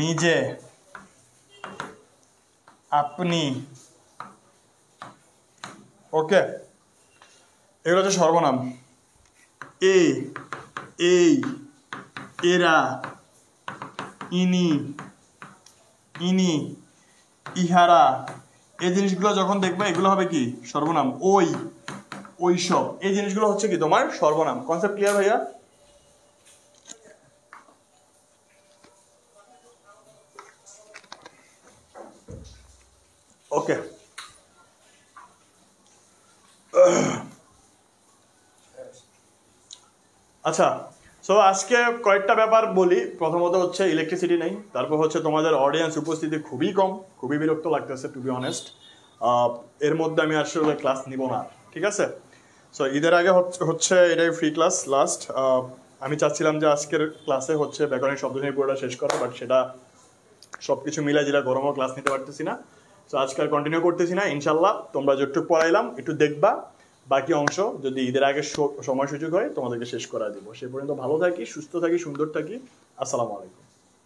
নিজে, আপনি, ওকে, এগুলো হচ্ছে সর্বনাম। এই, এরা, ইনি, ইহারা, এই জিনিসগুলো যখন দেখবে এগুলো হবে কি? সর্বনাম। ওইসব, এই জিনিসগুলো হচ্ছে কি তোমার সর্বনাম। কনসেপ্ট ক্লিয়ার ভাইয়া? ওকে, আচ্ছা। সো আজকে কয়েকটা ব্যাপার বলি। প্রথমত হচ্ছে ইলেকট্রিসিটি নেই, তারপর হচ্ছে তোমাদের অডিয়েন্স উপস্থিতি খুবই কম, খুবই বিরক্ত লাগতেছে টু বি অনেস্ট। এর মধ্যে আমি আসলে ক্লাস নিব না, ঠিক আছে? সো ঈদের আগে হচ্ছে এটাই ফ্রি ক্লাস লাস্ট। আমি চাচ্ছিলাম যে আজকের ক্লাসে হচ্ছে ব্যাকরণের শব্দশ্রেণী পুরোটা শেষ করা, বাট সেটা সব কিছু মিলে যেটা গরমও ক্লাস নিতে পারতেছি না। সো আজকে আর কন্টিনিউ করতেছি না। ইনশাল্লাহ তোমরা যেটুকু পড়াইলাম একটু দেখবা, বাকি অংশ যদি ঈদের আগে সময় সুযোগ হয় তোমাদেরকে শেষ করা দিব। সে পর্যন্ত ভালো থাকি, সুস্থ থাকি, সুন্দর থাকি। আসসালামু আলাইকুম।